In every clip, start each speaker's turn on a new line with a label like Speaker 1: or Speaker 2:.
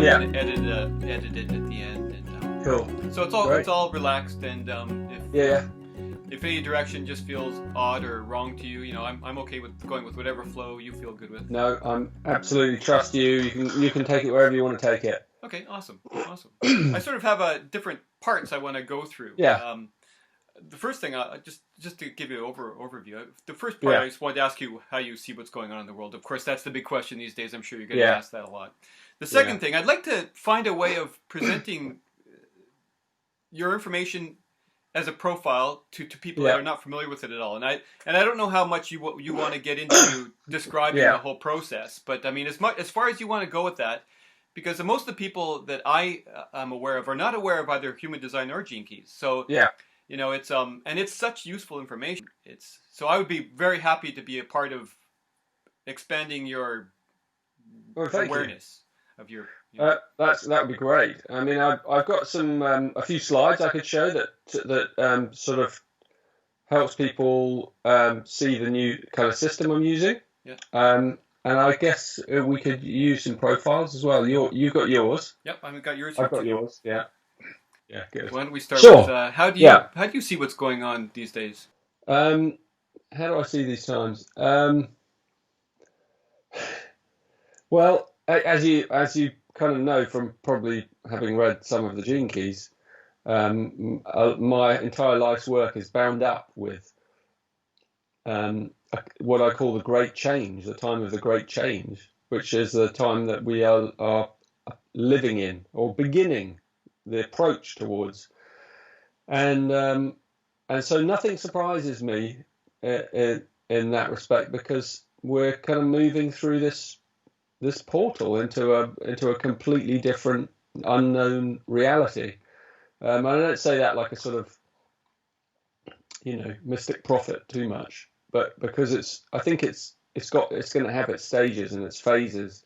Speaker 1: I'm going to edit it at the end. And,
Speaker 2: Cool.
Speaker 1: So it's all relaxed, and if any direction just feels odd or wrong to you, I'm okay with going with whatever flow you feel good with.
Speaker 2: No, I'm absolutely trust you. You can take it wherever you want to take it.
Speaker 1: Okay, awesome. I sort of have different parts I want to go through.
Speaker 2: Yeah.
Speaker 1: The first thing, just to give you an overview, the first part I just wanted to ask you how you see what's going on in the world. Of course, that's the big question these days. I'm sure you're getting asked that a lot. The second thing, I'd like to find a way of presenting your information as a profile to people that are not familiar with it at all. And I don't know how much you want to get into describing the whole process, but I mean, as far as you want to go with that, because most of the people that I am aware of are not aware of either human design or gene keys. So it's and it's such useful information. So I would be very happy to be a part of expanding your awareness of your.
Speaker 2: That would be great. I mean, I've got some a few slides I could show that sort of helps people see the new kind of system I'm using.
Speaker 1: Yeah.
Speaker 2: And I guess we could use some profiles as well. You've got yours.
Speaker 1: Yep, I've got yours.
Speaker 2: I've got yours. Yeah. Yeah, good.
Speaker 1: Why don't we start with how do you see what's going on these days?
Speaker 2: How do I see these times? Well, as you kind of know from probably having read some of the gene keys, my entire life's work is bound up with what I call the Great Change, the time of the Great Change, which is the time that we are living in or beginning the approach towards, and so nothing surprises me in that respect, because we're kind of moving through this portal into a completely different unknown reality. I don't say that like a sort of mystic prophet too much, but because I think it's going to have its stages and its phases,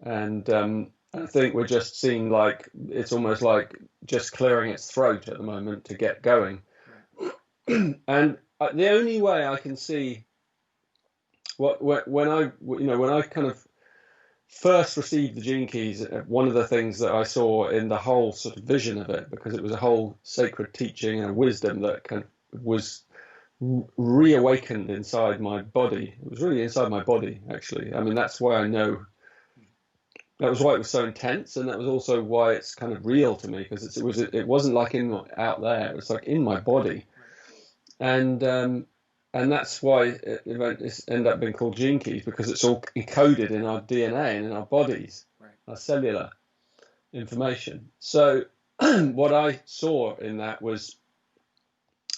Speaker 2: and I think we're just seeing like it's almost like just clearing its throat at the moment to get going. And the only way I can see when I kind of first received the gene keys, one of the things that I saw in the whole sort of vision of it, because it was a whole sacred teaching and wisdom that kind of was reawakened inside my body. It was really inside my body, actually. I mean, that's why I know. That was why it was so intense, and that was also why it's kind of real to me, because it wasn't like out there. It was like in my body, and that's why it ended up being called gene keys, because it's all encoded in our DNA and in our bodies, our cellular information. So what I saw in that was,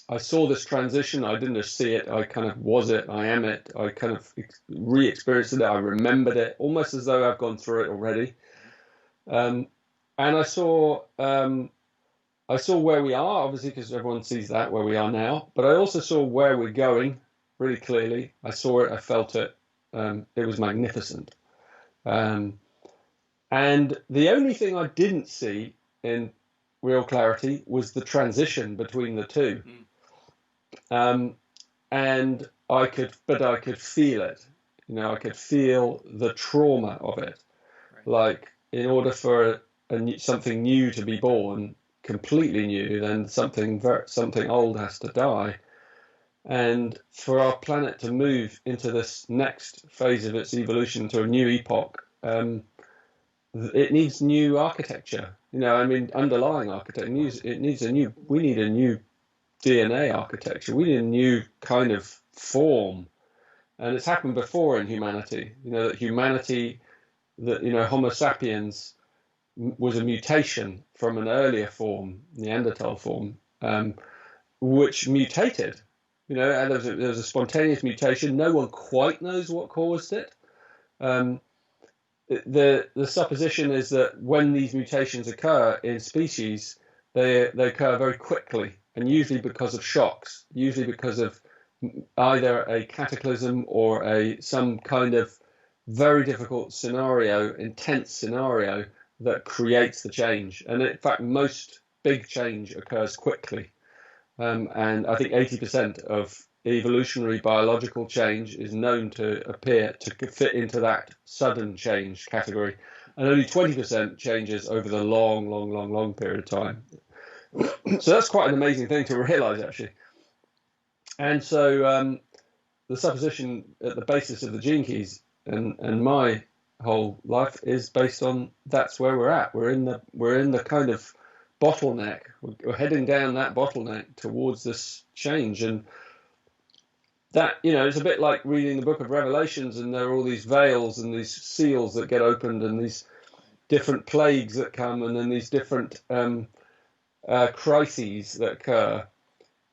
Speaker 2: I saw this transition. I didn't just see it. I kind of was it. I am it. I kind of re-experienced it. I remembered it almost as though I've gone through it already. And I saw where we are, obviously, because everyone sees that, where we are now. But I also saw where we're going really clearly. I saw it. I felt it. It was magnificent. And the only thing I didn't see in real clarity was the transition between the two. And I could feel it. I could feel the trauma of it. Like, in order for something new to be born, completely new, then something old has to die. And for our planet to move into this next phase of its evolution to a new epoch, it needs new architecture. Underlying architecture. We need a new DNA architecture. We need a new kind of form. And it's happened before in humanity. That Homo sapiens was a mutation from an earlier form, Neanderthal form, which mutated. And there was a spontaneous mutation. No one quite knows what caused it. The supposition is that when these mutations occur in species, they occur very quickly, and usually because of shocks, usually because of either a cataclysm or some kind of very difficult scenario, intense scenario that creates the change. And in fact, most big change occurs quickly. And I think 80% of evolutionary biological change is known to appear to fit into that sudden change category. and only 20% changes over the long period of time. So that's quite an amazing thing to realize, actually. And so the supposition at the basis of the gene keys and my whole life is based on that's where we're at. We're in the kind of bottleneck. We're heading down that bottleneck towards this change, and that, it's a bit like reading the book of Revelations, and there are all these veils and these seals that get opened, and these different plagues that come, and then these different crises that occur,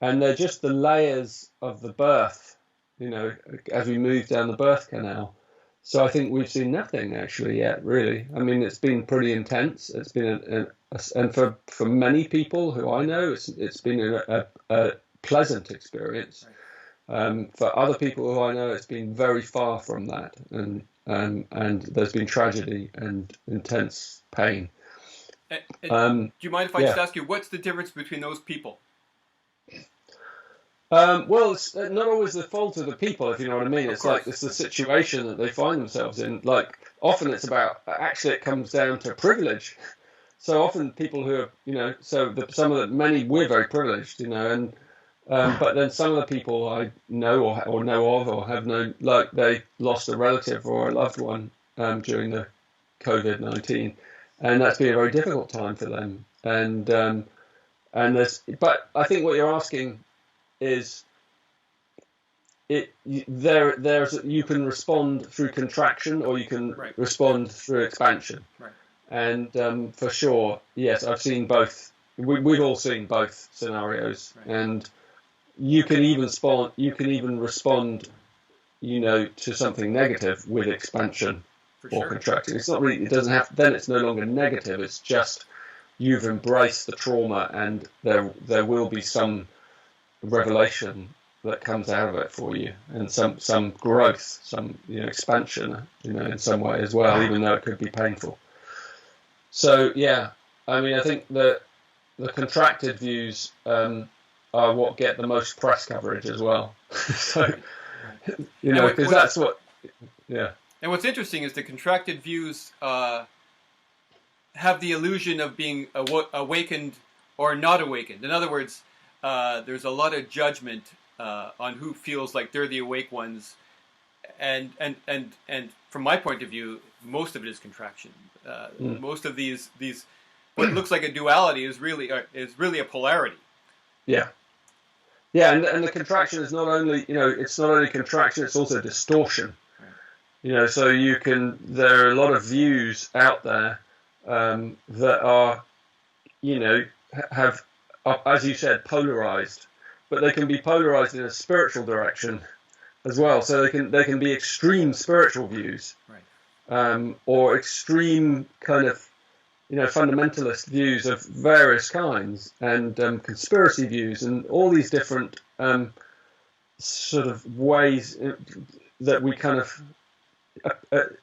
Speaker 2: and they're just the layers of the birth, as we move down the birth canal. So I think we've seen nothing actually yet, really. I mean, it's been pretty intense. It's been and for many people who I know, it's been a pleasant experience. For other people who I know, it's been very far from that, and there's been tragedy and intense pain.
Speaker 1: Do you mind if I just ask you, what's the difference between those people?
Speaker 2: Well, it's not always the fault of the people, if you know what I mean. It's like it's the situation that they find themselves in. Like often it's about, actually it comes down to privilege. So often people who are, many we're very privileged, and but then some of the people I know or know of or have known, like they lost a relative or a loved one during the COVID-19, and that's been a very difficult time for them. And but I think what you're asking is there's you can respond through contraction or you can respond through expansion. Right. And for sure, yes, I've seen both. We've all seen both scenarios, and you can even respond, to something negative with expansion or contracting. It's not really. It doesn't have. Then it's no longer negative. It's just you've embraced the trauma, and there will be some revelation that comes out of it for you, and some growth, some expansion, in some way as well, even though it could be painful. So yeah, I mean, I think the contracted views are what get the most press coverage as well. So because that's what, yeah.
Speaker 1: And what's interesting is the contracted views have the illusion of being awakened or not awakened. In other words, there's a lot of judgment on who feels like they're the awake ones, and from my point of view, most of it is contraction. Most of these what looks like a duality is really a polarity.
Speaker 2: Yeah, yeah, and the contraction is not only it's not only contraction, it's also distortion. Right. So there are a lot of views out there that are have, as you said, polarized, but they can be polarized in a spiritual direction as well. So they can be extreme spiritual views, right, or extreme kind of fundamentalist views of various kinds, and conspiracy views, and all these different sort of ways that we kind of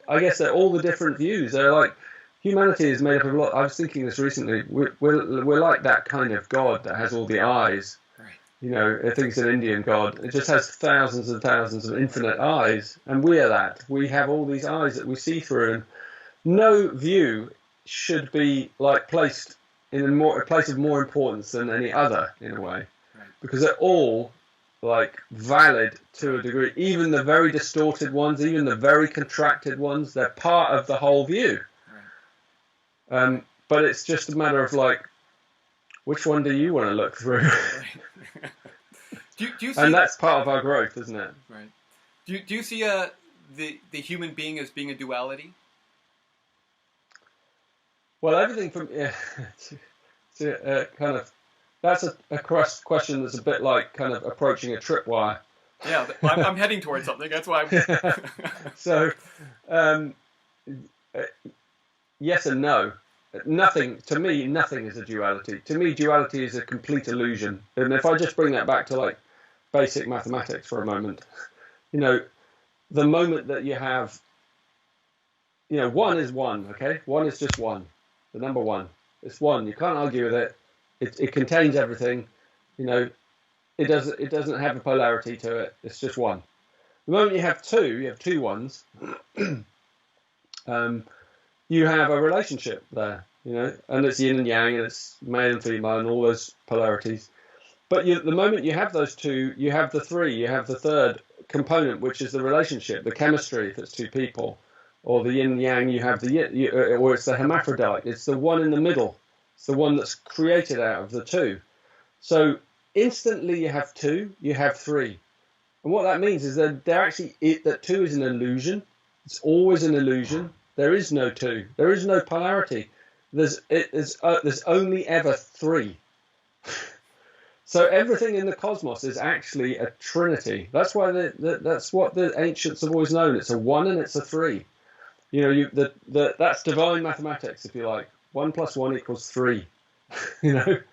Speaker 2: I guess they're all the different views. They're like, humanity is made up of a lot. I was thinking this recently. We're like that kind of God that has all the eyes. Right. I think it's an Indian God. It just has thousands and thousands of infinite eyes, and we are that. We have all these eyes that we see through, and no view should be like placed in a place of more importance than any other, in a way, right, because they're all like valid to a degree. Even the very distorted ones, even the very contracted ones, they're part of the whole view. But it's just a matter of like, which one do you want to look through? Right. do you see, and that's part of our growth, isn't it?
Speaker 1: Right. Do you see the human being as being a duality?
Speaker 2: Well, everything from kind of, that's a question that's a bit like kind of approaching a tripwire.
Speaker 1: Yeah, I'm heading towards something. That's why.
Speaker 2: So, yes and no. Nothing is a duality. To me, duality is a complete illusion. And if I just bring that back to like basic mathematics for a moment, the moment that you have, one is one, okay? One is just one. The number one. It's one. You can't argue with it. It contains everything. It doesn't have a polarity to it. It's just one. The moment you have two ones. you have a relationship there, and it's yin and yang, and it's male and female, and all those polarities. But the moment you have those two, you have the three, you have the third component, which is the relationship, the chemistry, if it's two people, or the yin and yang, you have or it's the hermaphrodite, it's the one in the middle, it's the one that's created out of the two. So instantly you have two, you have three. And what that means is that that two is an illusion. It's always an illusion. There is no two. There is no polarity. There's only ever three. So everything in the cosmos is actually a trinity. That's why that's what the ancients have always known. It's a one and it's a three. That's divine mathematics, if you like. 1 + 1 = 3. And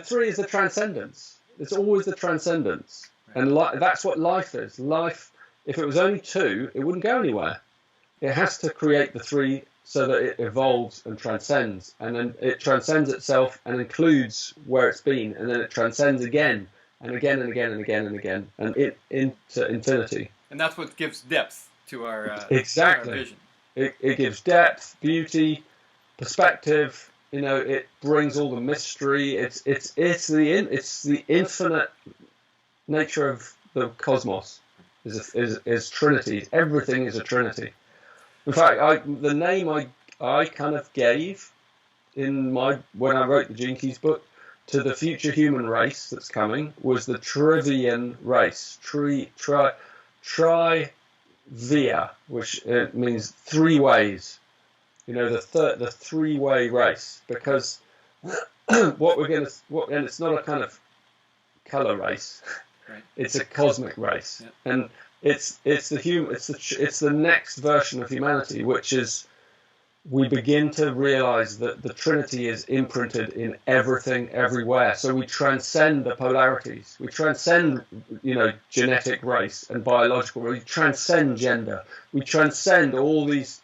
Speaker 2: three is the transcendence. It's always the transcendence, and that's what life is. Life, if it was only two, it wouldn't go anywhere. It has to create the three so that it evolves and transcends, and then it transcends itself and includes where it's been, and then it transcends again and again and again and again and again, and into infinity.
Speaker 1: And that's what gives depth to our
Speaker 2: exactly.
Speaker 1: Our vision.
Speaker 2: It gives depth, beauty, perspective. It brings all the mystery. It's the infinite nature of the cosmos. Is Trinity. Everything is a Trinity. In fact, the name I kind of gave when I wrote the Gene Keys book to the future human race that's coming was the Trivian race. Trivia, which means three ways. The three-way race, because and it's not a kind of color race. Right. It's a cosmic race, yeah. And it's the next version of humanity, which is we begin to realize that the Trinity is imprinted in everything, everywhere. So we transcend the polarities. We transcend, genetic race and biological. We transcend gender. We transcend all these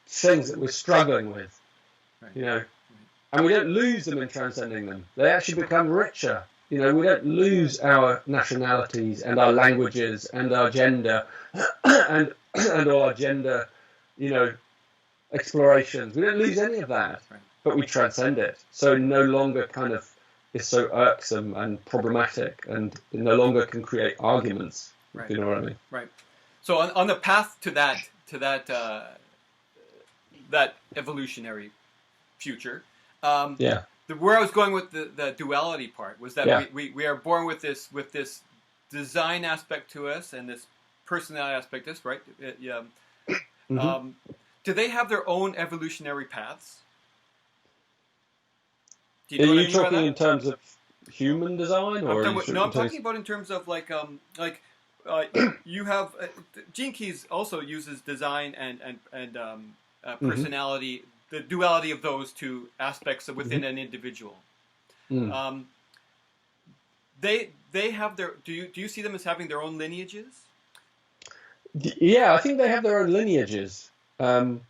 Speaker 2: things that we're struggling with, right. And we don't lose them in transcending them. They actually become richer. We don't lose our nationalities and our languages and our gender and all our gender, explorations. We don't lose any of that, right. But we transcend it. So no longer kind of is so irksome and problematic, and it no longer can create arguments. Right. If you know what I mean?
Speaker 1: Right. So on the path to that evolutionary future. Where I was going with the duality part was that we are born with this design aspect to us and this personality aspect to us, right? Mm-hmm. Do they have their own evolutionary paths?
Speaker 2: Do you know what I mean talking in terms of human design, or
Speaker 1: I'm talking about in terms of you have Gene Keys also uses design and personality, mm-hmm. the duality of those two aspects within mm-hmm. an individual. Mm. They have their. Do you see them as having their own lineages?
Speaker 2: Yeah, I think they have their own lineages, and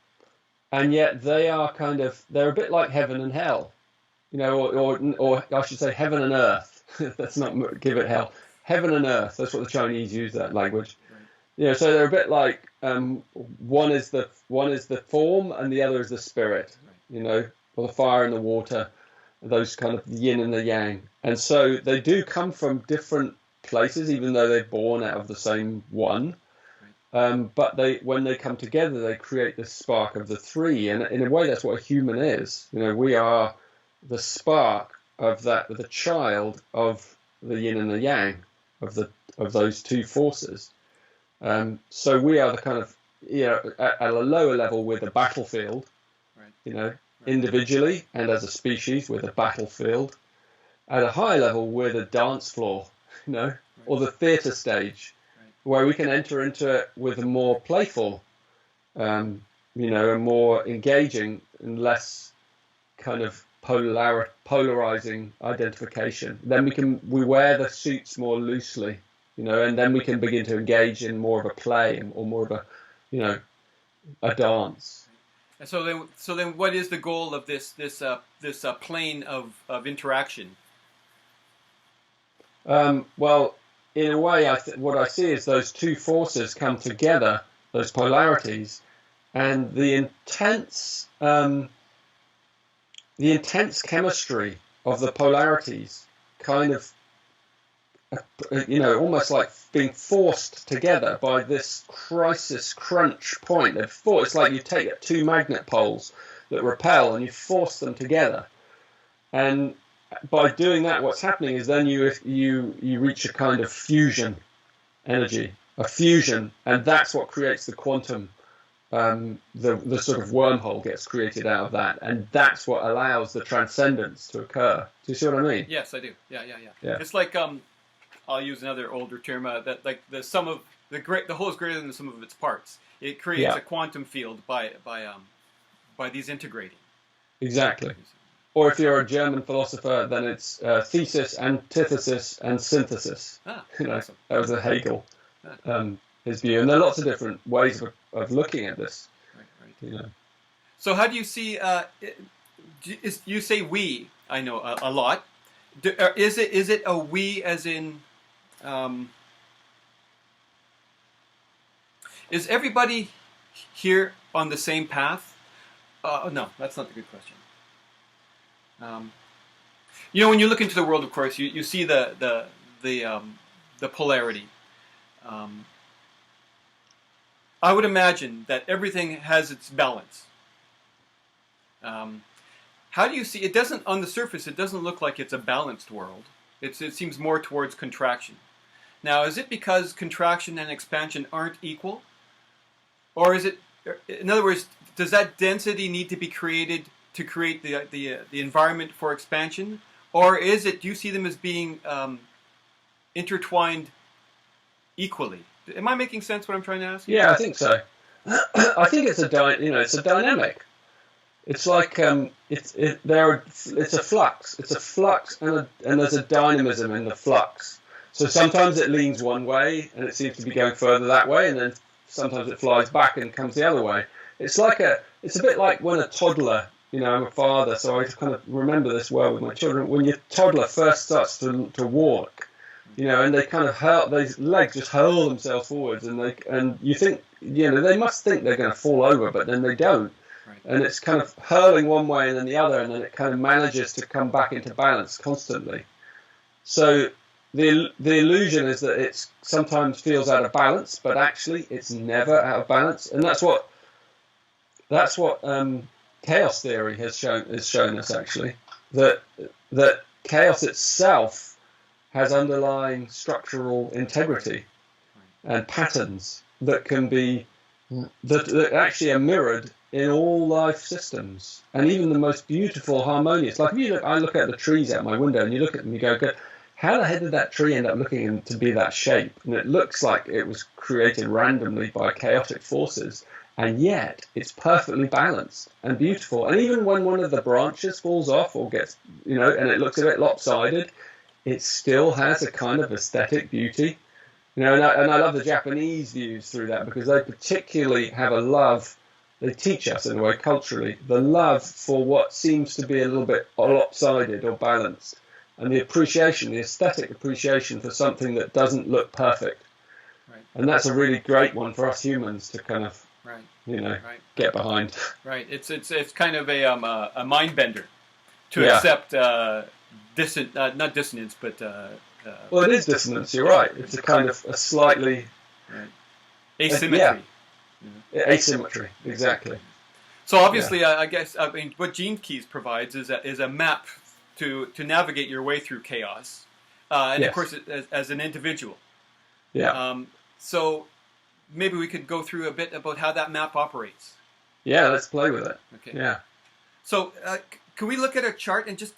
Speaker 2: yet they're a bit like heaven and hell, or I should say heaven and earth. Let's not give it hell. Heaven and earth. That's what the Chinese use, that language. Right. So they're a bit like one is the form and the other is the spirit. Right. Or the fire and the water, those kind of yin and the yang. And so they do come from different places, even though they're born out of the same one. Right. But when they come together, they create this spark of the three. And in a way, that's what a human is. We are the spark of that, the child of the yin and the yang, of those two forces. So we are the kind of, at a lower level, we're the battlefield, right. Individually and as a species, we're the battlefield. At a high level, we're the dance floor, right. Or the theatre stage, right. Where we can enter into it with a more playful, a more engaging and less kind of polarizing identification. Then we wear the suits more loosely. And then we can begin to engage in more of a play or more of a, a dance.
Speaker 1: And so then, what is the goal of this plane of interaction?
Speaker 2: Well, in a way, what I see is those two forces come together, those polarities, and the intense chemistry of the polarities kind of, almost like being forced together by this crisis crunch point. It's like you take two magnet poles that repel and you force them together. And by doing that, what's happening is then you reach a kind of fusion energy, a fusion, and that's what creates the quantum. The sort of wormhole gets created out of that, and that's what allows the transcendence to occur. Do you see what I mean?
Speaker 1: Yes, I do. Yeah. It's like I'll use another older term that like the sum of the whole is greater than the sum of its parts. It creates a quantum field by these integrating.
Speaker 2: Exactly. Or if you're a German philosopher, then it's thesis, antithesis, and synthesis.
Speaker 1: Awesome.
Speaker 2: That was a Hegel. His view, and there are lots of different ways of looking at this.
Speaker 1: Right. So how do you see? You say we? I know a lot. Is it a we as in? Is everybody here on the same path? No, that's not the good question. When you look into the world, of course, you see the polarity. I would imagine that everything has its balance. How do you see? It doesn't, on the surface, it doesn't look like it's a balanced world. It seems more towards contraction. Now, is it because contraction and expansion aren't equal? Or is it, in other words, does that density need to be created to create the environment for expansion? Or do you see them as being intertwined equally? Am I making sense what I'm trying to ask you?
Speaker 2: Yeah, I think so. I think it's a dynamic. It's like it's a flux. It's a flux, and there's a dynamism in the flux. So sometimes it leans one way, and it seems to be going further that way, and then sometimes it flies back and comes the other way. It's a bit like when a toddler. I'm a father, so I kind of remember this well with my children. When your toddler first starts to walk. And they kind of those legs just hurl themselves forwards, and you think, they must think they're going to fall over, but then they don't. Right. And it's kind of hurling one way and then the other, and then it kind of manages to come back into balance constantly. So the illusion is that it sometimes feels out of balance, but actually it's never out of balance, and that's what chaos theory has shown us actually, that chaos itself has underlying structural integrity and patterns that actually are mirrored in all life systems, and even the most beautiful, harmonious. Like I look at the trees out my window, and you look at them, you go, how the heck did that tree end up looking to be that shape? And it looks like it was created randomly by chaotic forces, and yet it's perfectly balanced and beautiful. And even when one of the branches falls off or gets, and it looks a bit lopsided, it still has a kind of aesthetic beauty, and I love the Japanese views through that, because they particularly have a love. They teach us in a way culturally the love for what seems to be a little bit lopsided or balanced, and the aesthetic appreciation for something that doesn't look perfect. Right. And that's a really great one for us humans to kind of, get behind.
Speaker 1: Right. It's kind of a mind bender to accept. Not dissonance, but
Speaker 2: well, it is dissonance. You're right. It's a kind of a slightly
Speaker 1: asymmetry.
Speaker 2: Asymmetry, exactly.
Speaker 1: So obviously, I mean, what Gene Keys provides is a map to navigate your way through chaos, and of course, as an individual.
Speaker 2: Yeah.
Speaker 1: So maybe we could go through a bit about how that map operates.
Speaker 2: Yeah, let's play with it.
Speaker 1: Okay.
Speaker 2: Yeah.
Speaker 1: So can we look at a chart and just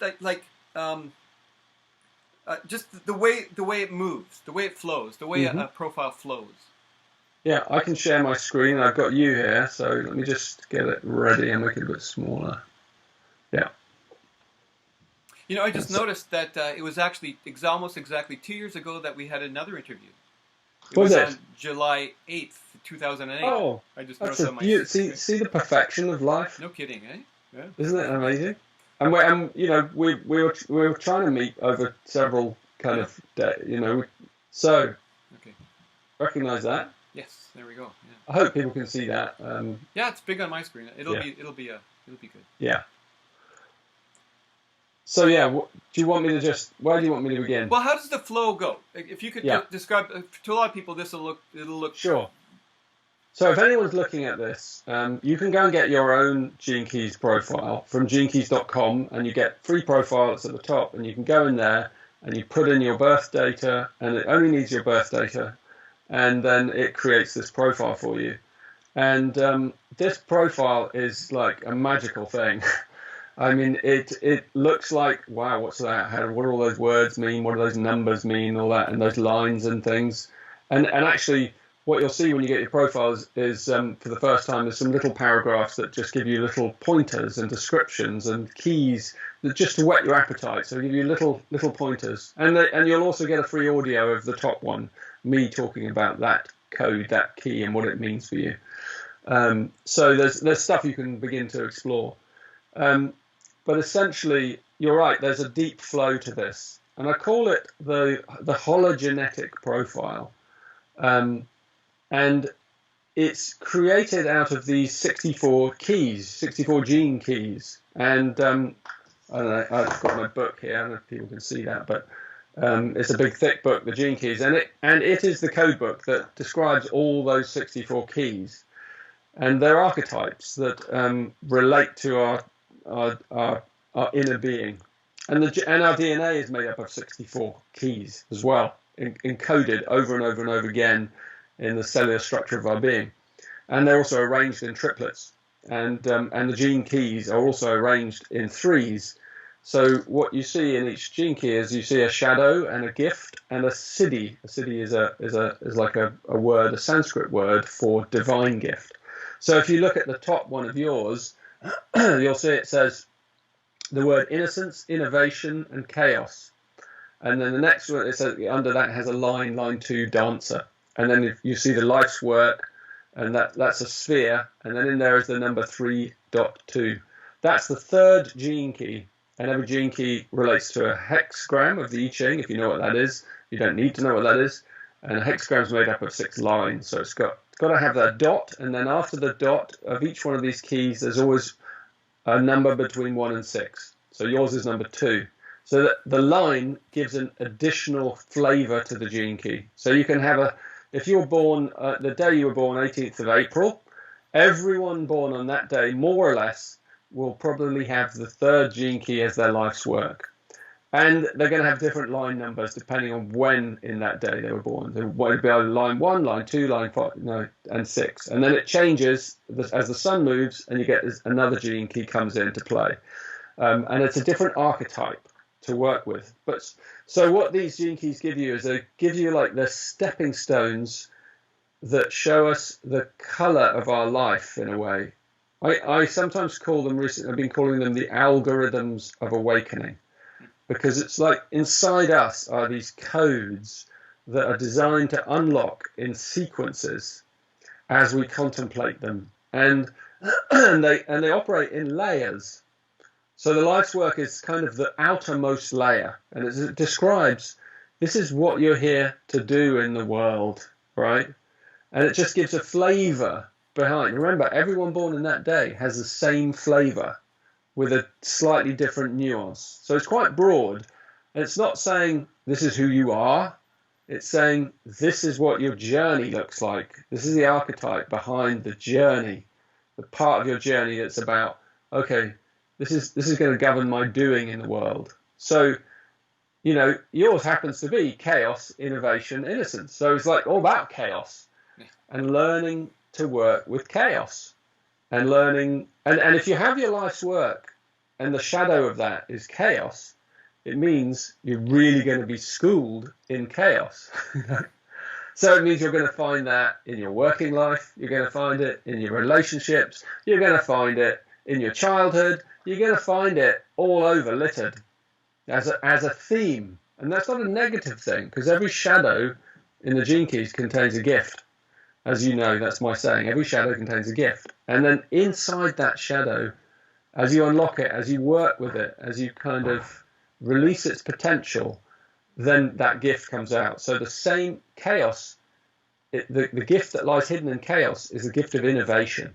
Speaker 1: just the way it moves, the way it flows, the way a profile flows?
Speaker 2: Yeah, I can share my screen. I've got you here, so let me just get it ready and make it a bit smaller. Yeah.
Speaker 1: I just noticed that it was actually almost exactly 2 years ago that we had another interview. It was on July 8th, 2008.
Speaker 2: Oh,
Speaker 1: I just
Speaker 2: that's
Speaker 1: noticed on my
Speaker 2: see the perfection of life?
Speaker 1: No kidding, eh? Yeah.
Speaker 2: Isn't it amazing? And we were trying to meet over several kind of days, so
Speaker 1: okay.
Speaker 2: Recognize that?
Speaker 1: Yes, there we go.
Speaker 2: I hope people can see that.
Speaker 1: Yeah, it's big on my screen. It'll be good.
Speaker 2: Yeah. So do you want me to where do you want me to begin?
Speaker 1: Well, how does the flow go? If you could describe to a lot of people, it'll look.
Speaker 2: Sure. So if anyone's looking at this, you can go and get your own Gene Keys profile from genekeys.com, and you get free profiles at the top, and you can go in there and you put in your birth data, and it only needs your birth data, and then it creates this profile for you. And this profile is like a magical thing. I mean, it looks like, wow, what's that? What do all those words mean? What do those numbers mean? All that, and those lines and things. And actually, what you'll see when you get your profiles is, for the first time, there's some little paragraphs that just give you little pointers and descriptions and keys that just to whet your appetite. So give you little pointers. And you'll also get a free audio of the top one, me talking about that code, that key, and what it means for you. So there's stuff you can begin to explore. But essentially, you're right, there's a deep flow to this. And I call it the hologenetic profile. And it's created out of these 64 keys, 64 gene keys. And I don't know, I've got my book here, I don't know if people can see that, but it's a big thick book, the gene keys. And it is the code book that describes all those 64 keys. And they're archetypes that relate to our inner being. And our DNA is made up of 64 keys as well, encoded over and over and over again in the cellular structure of our being. And they're also arranged in triplets. And the gene keys are also arranged in threes. So what you see in each gene key is you see a shadow and a gift and a siddhi. A siddhi is like a word, a Sanskrit word for divine gift. So if you look at the top one of yours, you'll see it says the word innocence, innovation, and chaos. And then the next one, it says under that has a line 2, dancer. And then you see the life's work, and that's a sphere. And then in there is the number 3.2. That's the third gene key. And every gene key relates to a hexagram of the I Ching, if you know what that is. You don't need to know what that is. And a hexagram is made up of 6 lines. So it's got to have that dot, and then after the dot of each one of these keys, there's always a number between 1 and 6. So yours is number 2. So that the line gives an additional flavor to the gene key. So you can have if you're born, the day you were born, 18th of April, everyone born on that day, more or less, will probably have the third gene key as their life's work. And they're going to have different line numbers depending on when in that day they were born. It would be either line 1, line 2, line 5, and 6. And then it changes as the sun moves, and you get another gene key comes into play. And it's a different archetype to work with. So what these gene keys give you is they give you like the stepping stones that show us the color of our life in a way. I sometimes call them recently, I've been calling them the algorithms of awakening. Because it's like inside us are these codes that are designed to unlock in sequences as we contemplate them. And they operate in layers. So the life's work is kind of the outermost layer. And it describes, this is what you're here to do in the world, right? And it just gives a flavor behind. Remember, everyone born in that day has the same flavor, with a slightly different nuance. So it's quite broad. And it's not saying this is who you are. It's saying this is what your journey looks like. This is the archetype behind the journey, the part of your journey that's about, okay, this is going to govern my doing in the world. So, yours happens to be chaos, innovation, innocence. So it's like all about chaos and learning to work with chaos. And learning, and if you have your life's work and the shadow of that is chaos, it means you're really going to be schooled in chaos. So it means you're going to find that in your working life, you're going to find it in your relationships, you're going to find it in your childhood, you're going to find it all over littered as a theme. And that's not a negative thing, because every shadow in the gene keys contains a gift. As you know, that's my saying, every shadow contains a gift. And then inside that shadow, as you unlock it, as you work with it, as you kind of release its potential, then that gift comes out. So the same chaos the gift that lies hidden in chaos is the gift of innovation.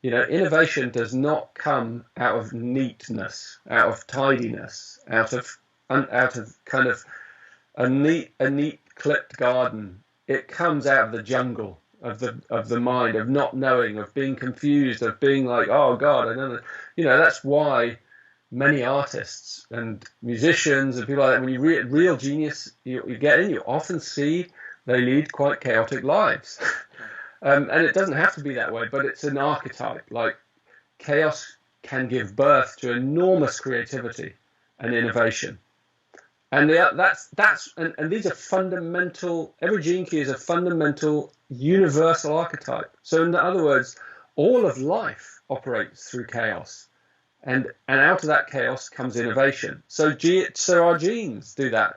Speaker 2: Innovation does not come out of neatness, out of tidiness, out of kind of a neat clipped garden. It comes out of the jungle of the mind, of not knowing, of being confused, of being like, oh God, I don't know. That's why many artists and musicians and people like that, when you read real genius, you get in, you often see they lead quite chaotic lives. And it doesn't have to be that way, but it's an archetype. Like, chaos can give birth to enormous creativity and innovation. And and these are fundamental. Every gene key is a fundamental universal archetype. So in other words, all of life operates through chaos, and out of that chaos comes innovation. So our genes do that.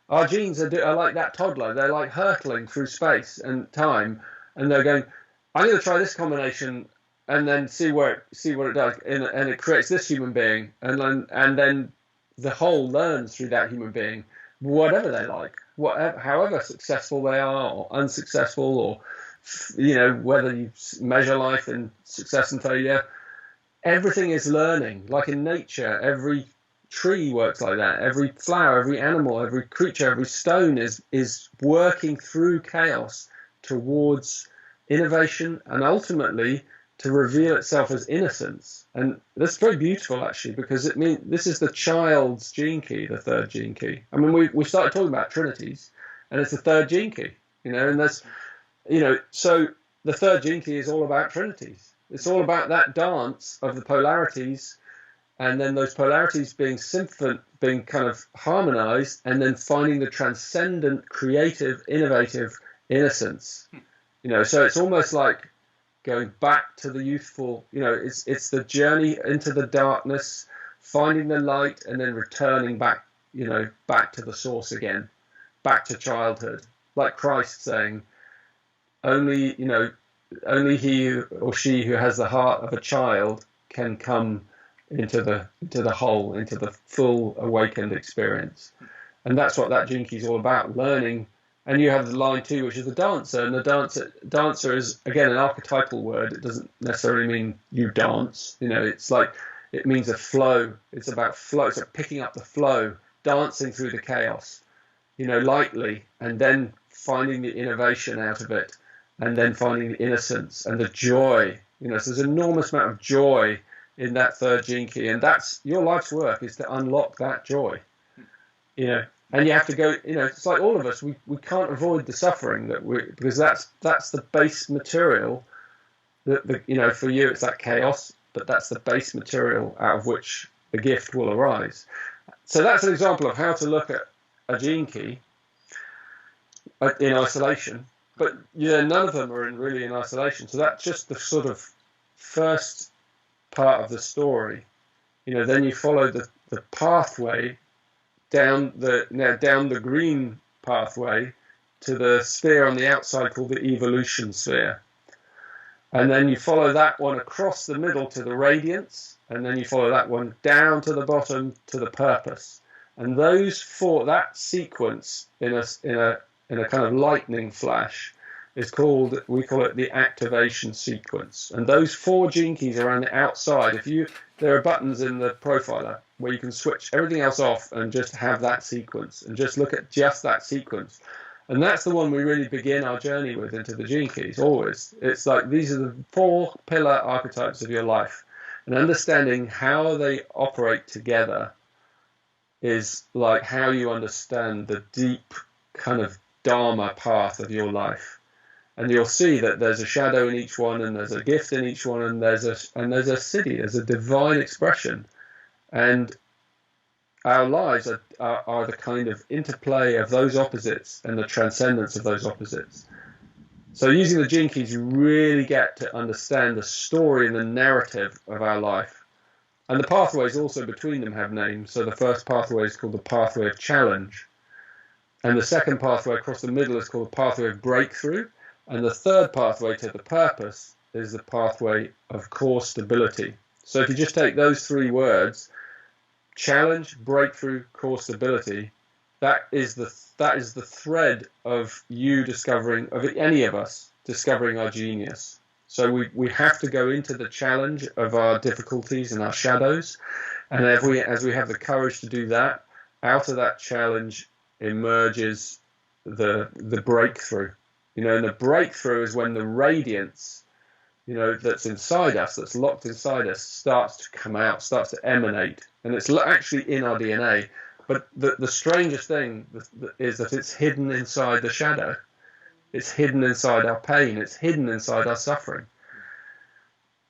Speaker 2: Our genes are like that toddler. They're like hurtling through space and time, and they're going, I'm going to try this combination and then see what it does, and it creates this human being, and then the whole learns through that human being, whatever they like, however successful they are or unsuccessful, or whether you measure life in success and failure. Everything is learning. Like in nature, every tree works like that. Every flower, every animal, every creature, every stone is working through chaos towards innovation and ultimately to reveal itself as innocence. And that's very beautiful, actually, because it means this is the child's gene key, the third gene key. I mean, we started talking about trinities, and it's the third gene key, and that's, so the third gene key is all about trinities. It's all about that dance of the polarities, and then those polarities being being kind of harmonized, and then finding the transcendent, creative, innovative innocence. So it's almost like going back to the youthful, it's the journey into the darkness, finding the light, and then returning back, back to the source again, back to childhood. Like Christ saying, only he or she who has the heart of a child can come into the whole, into the full awakened experience. And that's what that gene key is all about, learning. And you have the line too, which is the dancer. And the dancer is, again, an archetypal word. It doesn't necessarily mean you dance. It's like, it means a flow. It's about flow. It's like picking up the flow, dancing through the chaos, lightly, and then finding the innovation out of it, and then finding the innocence and the joy. So there's an enormous amount of joy in that third gene key. And that's your life's work, is to unlock that joy, And you have to go, it's like all of us, we can't avoid the suffering because that's the base material that, for you it's that chaos, but that's the base material out of which the gift will arise. So that's an example of how to look at a gene key in isolation, but none of them are really in isolation. So that's just the sort of first part of the story. Then you follow the pathway down the green pathway to the sphere on the outside called the evolution sphere. And then you follow that one across the middle to the radiance, and then you follow that one down to the bottom to the purpose. And that sequence in a kind of lightning flash we call it the activation sequence. And those 4 gene keys are on the outside. There are buttons in the profiler where you can switch everything else off and just have that sequence and just look at just that sequence. And that's the one we really begin our journey with into the gene keys, always. It's like these are the 4 pillar archetypes of your life. And understanding how they operate together is like how you understand the deep kind of Dharma path of your life. And you'll see that there's a shadow in each one, and there's a gift in each one, and there's a siddhi, there's a divine expression. And our lives are the kind of interplay of those opposites and the transcendence of those opposites. So using the gene keys, you really get to understand the story and the narrative of our life. And the pathways also between them have names. So the first pathway is called the pathway of challenge. And the second pathway across the middle is called the pathway of breakthrough. And the third pathway to the purpose is the pathway of core stability. So if you just take those 3 words, challenge, breakthrough, core stability, that is the thread of you discovering, of any of us discovering our genius. So we have to go into the challenge of our difficulties and our shadows, and as we have the courage to do that, out of that challenge emerges the breakthrough. And the breakthrough is when the radiance, that's inside us, that's locked inside us, starts to come out, starts to emanate, and it's actually in our DNA. But the strangest thing is that it's hidden inside the shadow. It's hidden inside our pain. It's hidden inside our suffering.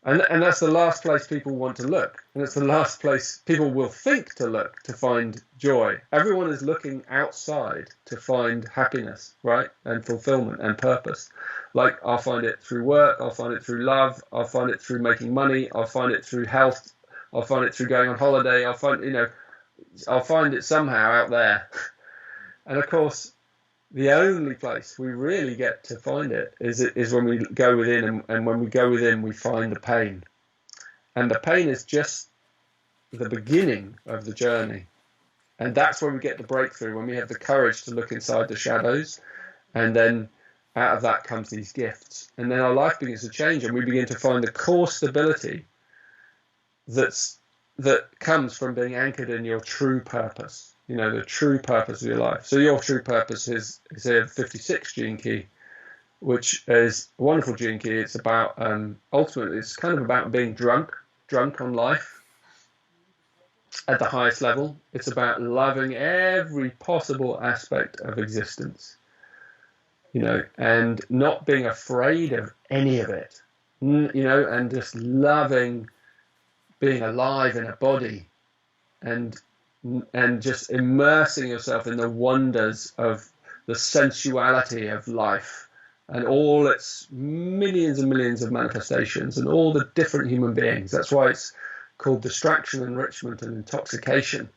Speaker 2: And that's the last place people want to look. And it's the last place people will think to look to find joy. Everyone is looking outside to find happiness, right? And fulfillment and purpose. Like, I'll find it through work. I'll find it through love. I'll find it through making money. I'll find it through health. I'll find it through going on holiday. I'll find it somehow out there. And of course, the only place we really get to find it is when we go within, and when we go within, we find the pain. And the pain is just the beginning of the journey. And that's when we get the breakthrough, when we have the courage to look inside the shadows, and then out of that comes these gifts. And then our life begins to change, and we begin to find the core stability that comes from being anchored in your true purpose. The true purpose of your life. So your true purpose is a 56 gene key, which is a wonderful gene key. It's about, ultimately, it's kind of about being drunk on life at the highest level. It's about loving every possible aspect of existence, and not being afraid of any of it, and just loving being alive in a body, and just immersing yourself in the wonders of the sensuality of life and all its millions and millions of manifestations and all the different human beings. That's why it's called distraction, enrichment, and intoxication.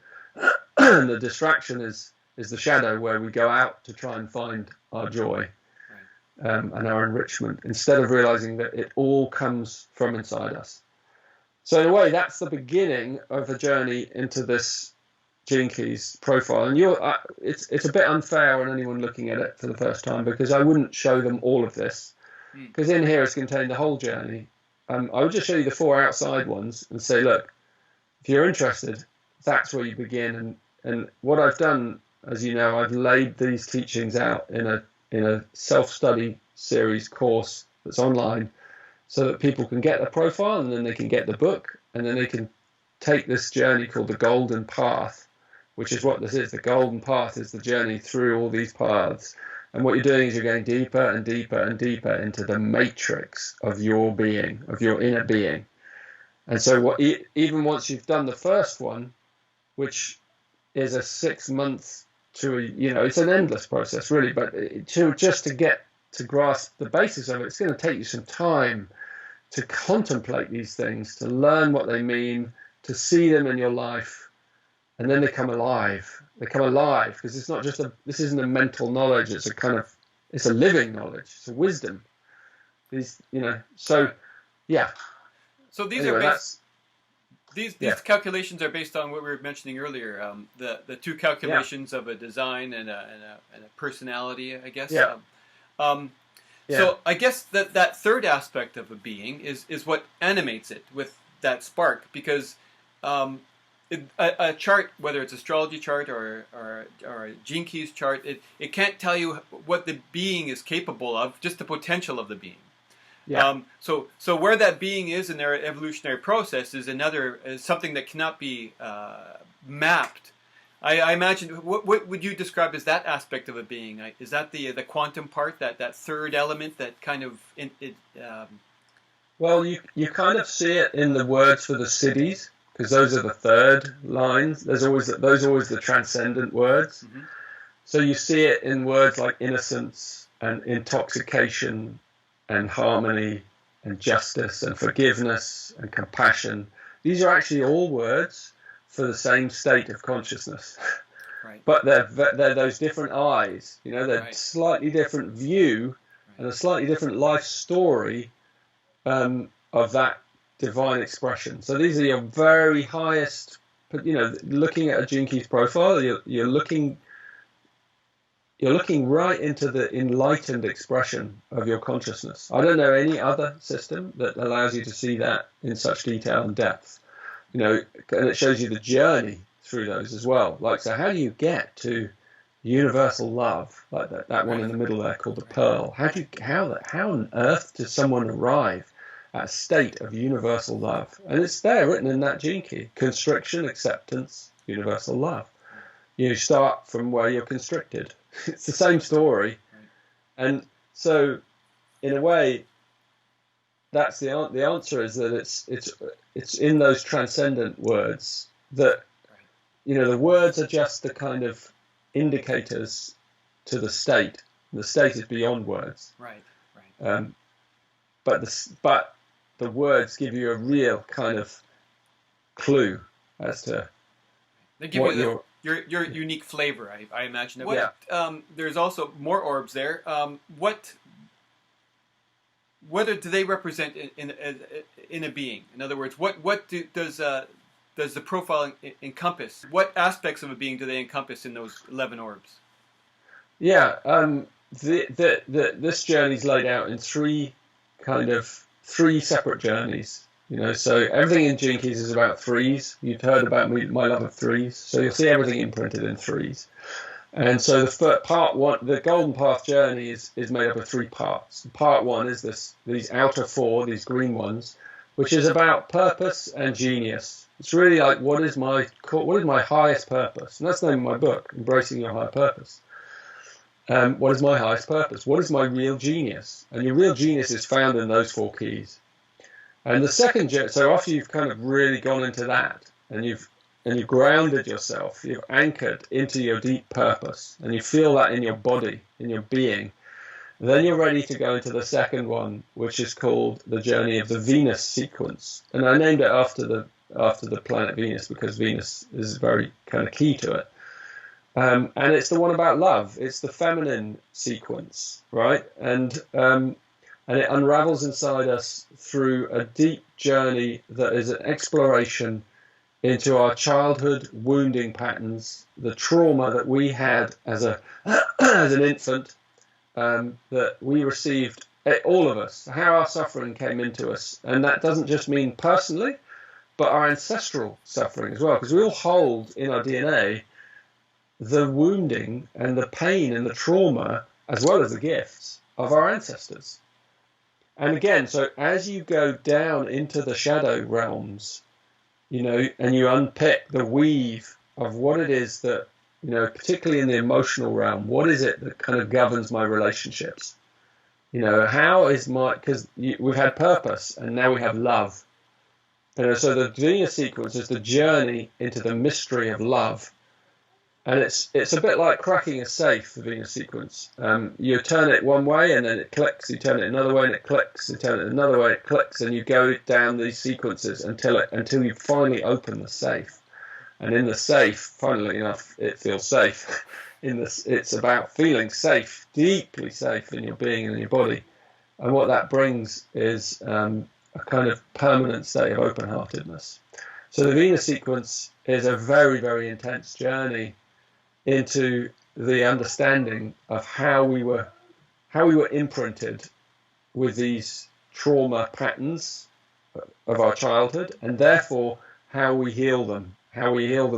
Speaker 2: And the distraction is the shadow, where we go out to try and find our joy, and our enrichment, instead of realizing that it all comes from inside us. So in a way, that's the beginning of a journey into this Gene Keys profile. And it's a bit unfair on anyone looking at it for the first time, because I wouldn't show them all of this, because in here it's contained the whole journey. I would just show you the 4 outside ones and say, look, if you're interested, that's where you begin. And what I've done, as you know, I've laid these teachings out in a self-study series course that's online, so that people can get the profile, and then they can get the book, and then they can take this journey called the Golden Path, which is what this is. The Golden Path is the journey through all these paths. And what you're doing is you're going deeper and deeper and deeper into the matrix of your being, of your inner being. And so even once you've done the first one, which is a 6 month to it's an endless process really, but just to get to grasp the basis of it, it's going to take you some time to contemplate these things, to learn what they mean, to see them in your life. And then they come alive. They come alive because it's not just this isn't a mental knowledge. It's a living knowledge. It's a wisdom. So yeah.
Speaker 1: So these these calculations are based on what we were mentioning earlier. The 2 calculations of a design and a personality, I guess.
Speaker 2: Yeah.
Speaker 1: So I guess that third aspect of a being is what animates it with that spark, because a chart, whether it's astrology chart or a Gene Keys chart, it can't tell you what the being is capable of, just the potential of the being.
Speaker 2: Yeah.
Speaker 1: So where that being is in their evolutionary process is something that cannot be mapped. I imagine, what would you describe as that aspect of a being? Is that the quantum part, that third element that kind of
Speaker 2: Well, you kind of see it in the words for the cities, because those are the third lines. Those are always the transcendent words. Mm-hmm. So you see it in words like innocence and intoxication and harmony and justice and forgiveness and compassion. These are actually all words for the same state of consciousness. Right. But they're those different eyes. They're right. Slightly different view, right. And a slightly different life story of that divine expression. So these are your very highest, looking at a Gene Keys profile, you're looking you're looking right into the enlightened expression of your consciousness. I don't know any other system that allows you to see that in such detail and depth. And it shows you the journey through those as well. Like, so how do you get to universal love, like that one in the middle there called the pearl? How on earth does someone arrive at a state of universal love? And it's there written in that gene key: constriction, acceptance, universal love. You start from where you're constricted. It's the same story. And so in a way, that's the answer, is that it's in those transcendent words that, the words are just the kind of indicators to the state. The state is beyond words.
Speaker 1: Right.
Speaker 2: But the words give you a real kind of clue as to
Speaker 1: they give you your unique flavor. I imagine. There's also more orbs there. Whether do they represent in a being? In other words, does the profile encompass? What aspects of a being do they encompass in those 11 orbs?
Speaker 2: Yeah, this journey is laid out in three separate journeys. So everything in Gene Keys is about threes. You've heard about my love of threes, so you'll see everything imprinted in threes. And so the part one, the Golden Path journey, is made up of three parts. Part one is these outer four, these green ones, which is about purpose and genius. It's really like, what is my highest purpose? And that's the name of my book, Embracing Your Higher Purpose. What is my highest purpose? What is my real genius? And your real genius is found in those four keys. And the second, so after you've kind of really gone into that, and you've grounded yourself, you've anchored into your deep purpose, and you feel that in your body, in your being, then you're ready to go into the second one, which is called the journey of the Venus sequence. And I named it after the planet Venus, because Venus is very kind of key to it. And it's the one about love. It's the feminine sequence, right? And it unravels inside us through a deep journey that is an exploration into our childhood wounding patterns, the trauma that we had as an infant, that we received, all of us, how our suffering came into us. And that doesn't just mean personally, but our ancestral suffering as well, because we all hold in our DNA the wounding and the pain and the trauma, as well as the gifts of our ancestors. And again, so as you go down into the shadow realms, and you unpick the weave of what it is that, particularly in the emotional realm, what is it that kind of governs my relationships? How is because we've had purpose and now we have love. So the Venus sequence is the journey into the mystery of love. And it's a bit like cracking a safe, the Venus sequence. You turn it one way and then it clicks, you turn it another way and it clicks, you turn it another way, it clicks, and you go down these sequences until you finally open the safe. And in the safe, funnily enough, it feels safe. It's about feeling safe, deeply safe in your being and in your body. And what that brings is a kind of permanent state of open-heartedness. So the Venus sequence is a very, very intense journey into the understanding of how we were imprinted with these trauma patterns of our childhood, and therefore how we heal them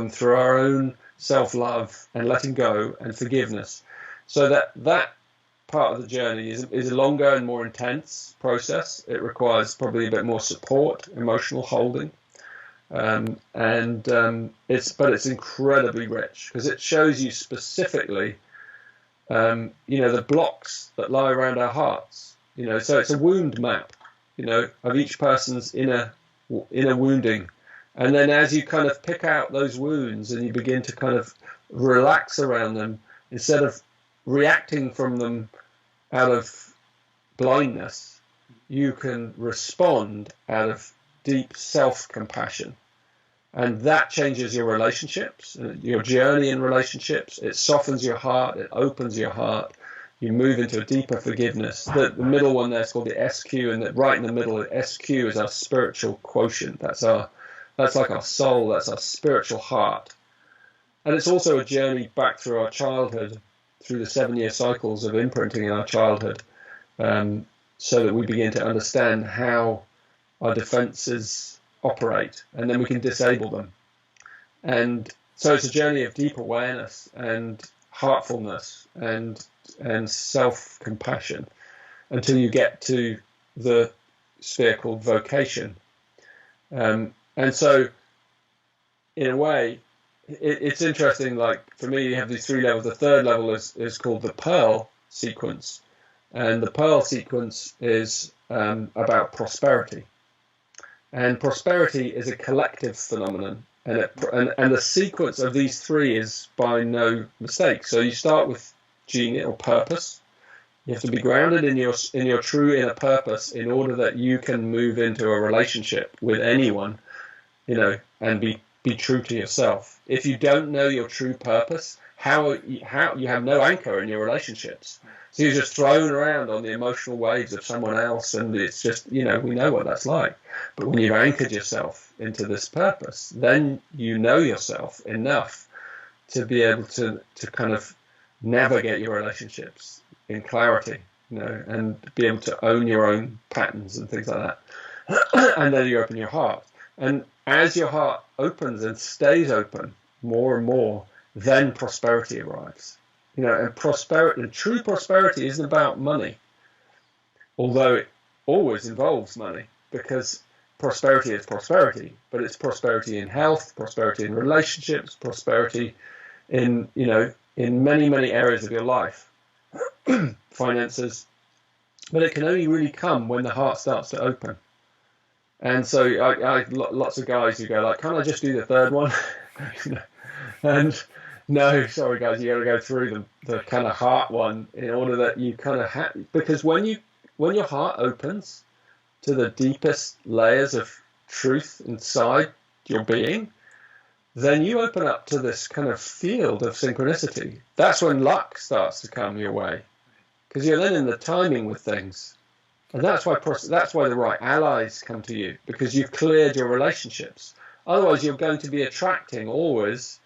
Speaker 2: through our own self-love and letting go and forgiveness. So that part of the journey is a longer and more intense process. It requires probably a bit more support, emotional holding. It's incredibly rich, because it shows you specifically, the blocks that lie around our hearts. So it's a wound map, of each person's inner wounding. And then as you kind of pick out those wounds and you begin to kind of relax around them, instead of reacting from them out of blindness, you can respond out of deep self-compassion. And that changes your relationships, your journey in relationships. It softens your heart, it opens your heart. You move into a deeper forgiveness. The middle one there is called the SQ, and right in the middle, SQ is our spiritual quotient. That's like our soul, that's our spiritual heart. And it's also a journey back through our childhood, through the 7-year cycles of imprinting in our childhood, so that we begin to understand how our defenses operate, and then we can disable them. And so it's a journey of deep awareness and heartfulness and self-compassion until you get to the sphere called vocation. And so, in a way, it's interesting, like for me, you have these 3 levels. The third level is called the Pearl sequence. And the Pearl sequence is about prosperity. And prosperity is a collective phenomenon. And the sequence of these 3 is by no mistake. So you start with genius or purpose. You have to be grounded in your true inner purpose in order that you can move into a relationship with anyone, and be true to yourself. If you don't know your true purpose, how you have no anchor in your relationships. So you're just thrown around on the emotional waves of someone else, and it's just, we know what that's like. But when you've anchored yourself into this purpose, then you know yourself enough to be able to kind of navigate your relationships in clarity, and be able to own your own patterns and things like that. And then you open your heart. And as your heart opens and stays open more and more, then prosperity arrives. And prosperity, true prosperity isn't about money, although it always involves money, because prosperity is prosperity, but it's prosperity in health, prosperity in relationships, prosperity in many, many areas of your life, finances, but it can only really come when the heart starts to open. And so I lots of guys who go like, can't I just do the third one? And no, sorry guys, you got to go through the kind of heart one in order that you kind of have, because when your heart opens to the deepest layers of truth inside your being, then you open up to this kind of field of synchronicity. That's when luck starts to come your way, because you're then in the timing with things. And that's why the right allies come to you, because you've cleared your relationships. Otherwise, you're going to be attracting always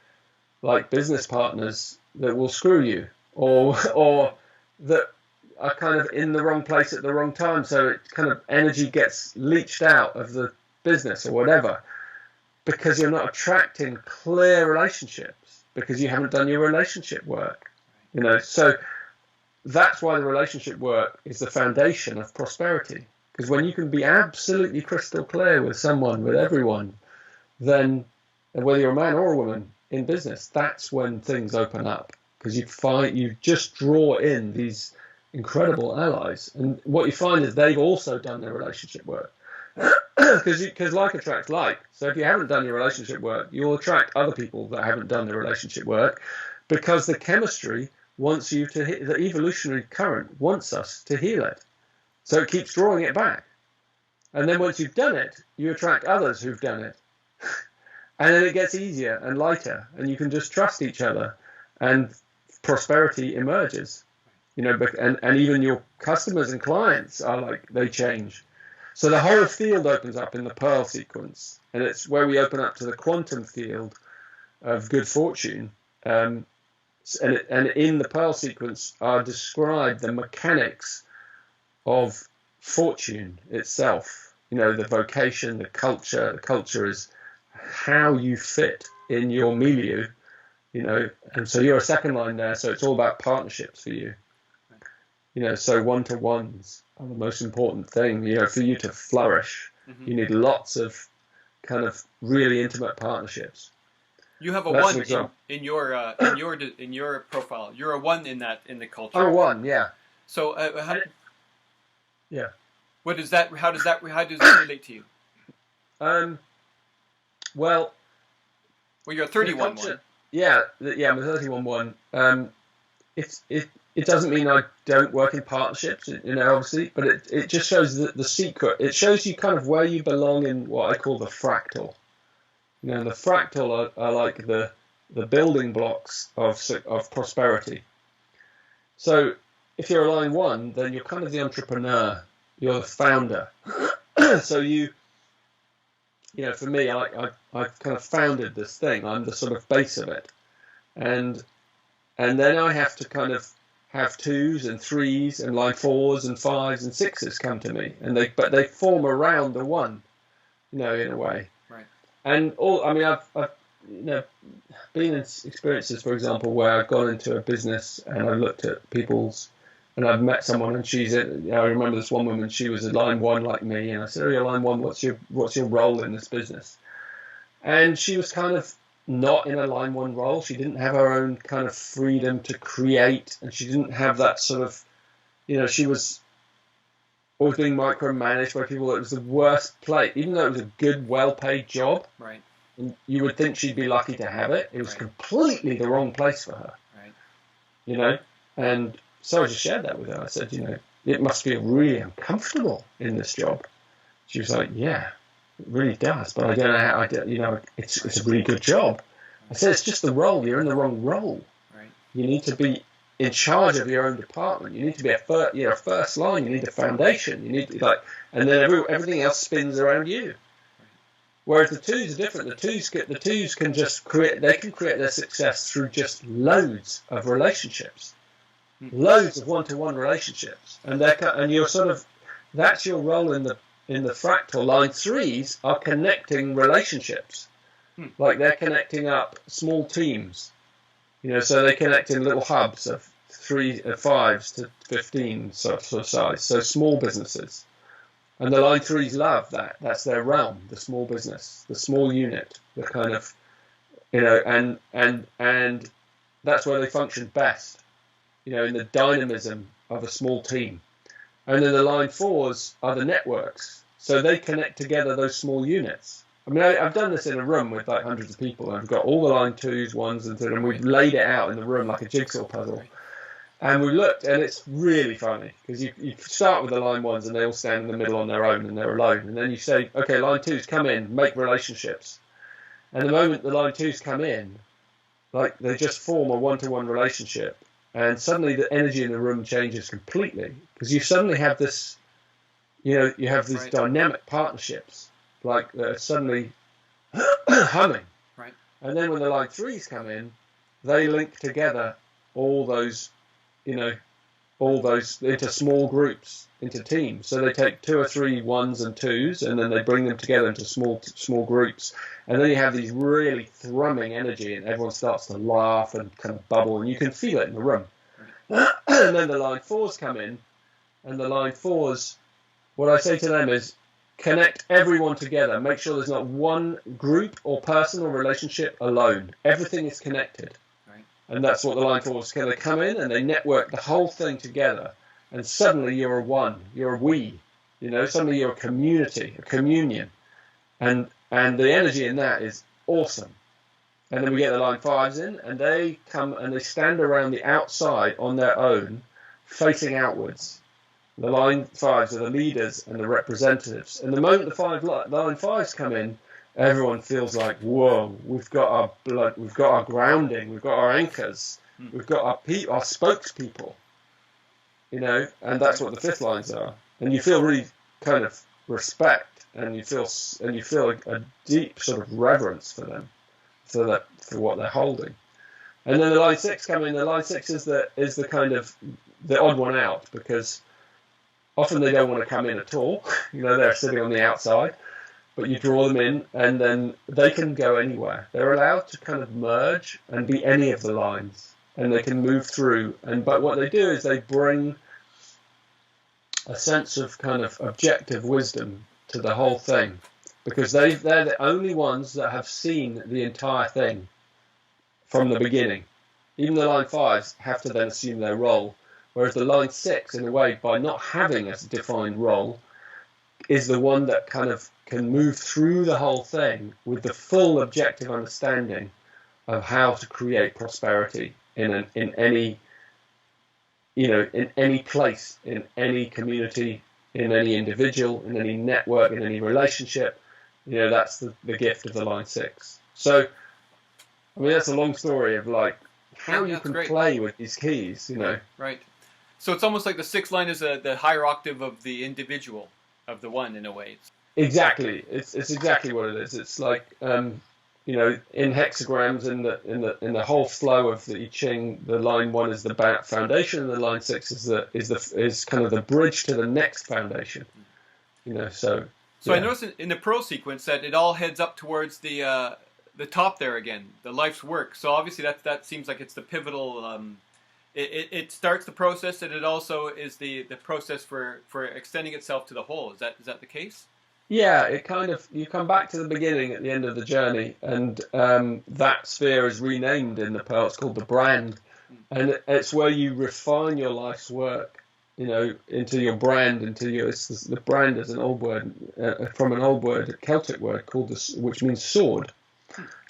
Speaker 2: like business partners that will screw you, or that are kind of in the wrong place at the wrong time, so it kind of energy gets leached out of the business or whatever, because you're not attracting clear relationships, because you haven't done your relationship work. So that's why the relationship work is the foundation of prosperity, because when you can be absolutely crystal clear with someone, with everyone, then, and whether you're a man or a woman in business, that's when things open up, because you just draw in these incredible allies, and what you find is they've also done their relationship work, because like attracts like. So if you haven't done your relationship work, you'll attract other people that haven't done their relationship work, because the chemistry wants you to hit, the evolutionary current wants us to heal it, so it keeps drawing it back. And then once you've done it, you attract others who've done it. And then it gets easier and lighter, and you can just trust each other, and prosperity emerges. And even your customers and clients are like, they change. So the whole field opens up in the Pearl sequence, and it's where we open up to the quantum field of good fortune. And in the Pearl sequence are described the mechanics of fortune itself. The vocation, the culture. The culture is how you fit in your milieu, and so you're a second line there, so it's all about partnerships for you. So one-to-ones are the most important thing. For you to flourish, you need lots of kind of really intimate partnerships.
Speaker 1: You have a one in your profile. You're a one in the culture.
Speaker 2: I'm a one, yeah.
Speaker 1: So
Speaker 2: yeah.
Speaker 1: What is that? How does that relate to you?
Speaker 2: Well,
Speaker 1: you're a 31 one.
Speaker 2: Yeah, I'm a 31 one. It doesn't mean I don't work in partnerships, obviously, but it just shows the secret. It shows you kind of where you belong in what I call the fractal. The fractal are like the building blocks of prosperity. So if you're a line one, then you're kind of the entrepreneur. You're the founder. So for me, I've kind of founded this thing. I'm the sort of base of it. And and then I have to kind of have 2s and 3s and line 4s and 5s and 6s come to me, and they form around the 1, in a way.
Speaker 1: Right.
Speaker 2: And I've been in experiences, for example, where I've gone into a business and I've looked at people's, and I've met someone, and I remember this one woman, she was a line 1 like me, and I said, "Oh, you're line 1. What's your role in this business?" And she was kind of not in a line 1 role. She didn't have her own kind of freedom to create, and she didn't have that sort of, she was always being micromanaged by people. It was the worst place, even though it was a good, well-paid job.
Speaker 1: Right.
Speaker 2: And you would think she'd be lucky to have it. It was completely the wrong place for her.
Speaker 1: Right.
Speaker 2: And so I just shared that with her. I said, it must feel really uncomfortable in this job. She was like, yeah, it really does, but I don't know how it's a really good job. I said, it's just the role. You're in the wrong role.
Speaker 1: Right.
Speaker 2: You need to be in charge of your own department. You need to be a first line. You need a foundation. You need to, and then everything else spins around you. Whereas the 2s are different. The 2s can just create their success through just loads of relationships, loads of one-to-one relationships, and you're sort of, that's your role in the fractal. Line 3s are connecting relationships, like they're connecting up small teams, so they connect in little hubs of 5s to 15 sort of size, so small businesses. And the line 3s love that. That's their realm, the small business, the small unit, the kind of, and that's where they function best, in the dynamism of a small team. And then the line 4s are the networks. So they connect together those small units. I mean, I've done this in a room with like hundreds of people, and I've got all the line 2s, 1s, and we've laid it out in the room like a jigsaw puzzle. And we looked, and it's really funny, because you start with the line 1s, and they all stand in the middle on their own, and they're alone. And then you say, okay, line 2s, come in, make relationships. And the moment the line 2s come in, like they just form a one-to-one relationship, and suddenly the energy in the room changes completely, because you suddenly have this, you have these dynamic partnerships, like that are suddenly humming.
Speaker 1: Right.
Speaker 2: And then when the line 3s come in, they link together all those into small groups, into teams. So they take 2 or 3 1s and 2s, and then they bring them together into small groups. And then you have these really thrumming energy, and everyone starts to laugh and kind of bubble, and you can feel it in the room. And then the line 4s come in, and the line 4s, what I say to them is, connect everyone together. Make sure there's not one group or person or relationship alone. Everything is connected. And that's what the line 4s can. They come in and they network the whole thing together, and suddenly you're a one, you're a we, suddenly you're a community, a communion, and the energy in that is awesome. And then we get the line 5s in, and they come and they stand around the outside on their own, facing outwards. The line 5s are the leaders and the representatives. And the moment the line 5s come in, everyone feels like, whoa, we've got our blood, we've got our grounding, we've got our anchors, we've got our spokespeople, and that's what the 5th lines are. And you feel really kind of respect, and you feel a deep sort of reverence for them, for what they're holding. And then the line 6 come in. The line 6 is the kind of the odd one out, because often they don't want to come in at all. They're sitting on the outside. But you draw them in, and then they can go anywhere. They're allowed to kind of merge and be any of the lines, and they can move through. But what they do is they bring a sense of kind of objective wisdom to the whole thing, because they're the only ones that have seen the entire thing from the beginning. Even the line 5s have to then assume their role, whereas the line 6, in a way, by not having a defined role, is the one that kind of can move through the whole thing with the full objective understanding of how to create prosperity in any place, in any community, in any individual, in any network, in any relationship. That's the gift of the line 6. So, I mean, that's a long story of like how you can play with these keys,
Speaker 1: Right. So it's almost like the 6th line is the higher octave of the individual, of the one, in a way.
Speaker 2: Exactly. It's exactly what it is. It's like you know, in hexagrams in the whole flow of the I Ching, the line 1 is the foundation, and the line 6 is kind of the bridge to the next foundation. You know, so.
Speaker 1: So yeah. I noticed in the Pearl sequence that it all heads up towards the top there again, the life's work. So obviously that seems like it's the pivotal. It starts the process, and it also is the process for extending itself to the whole. Is that the case?
Speaker 2: Yeah, it kind of, you come back to the beginning at the end of the journey, and that sphere is renamed in the Pearl. It's called the brand, and it's where you refine your life's work, you know, into your brand, the brand is an old word, from an old word, a Celtic word called which means sword.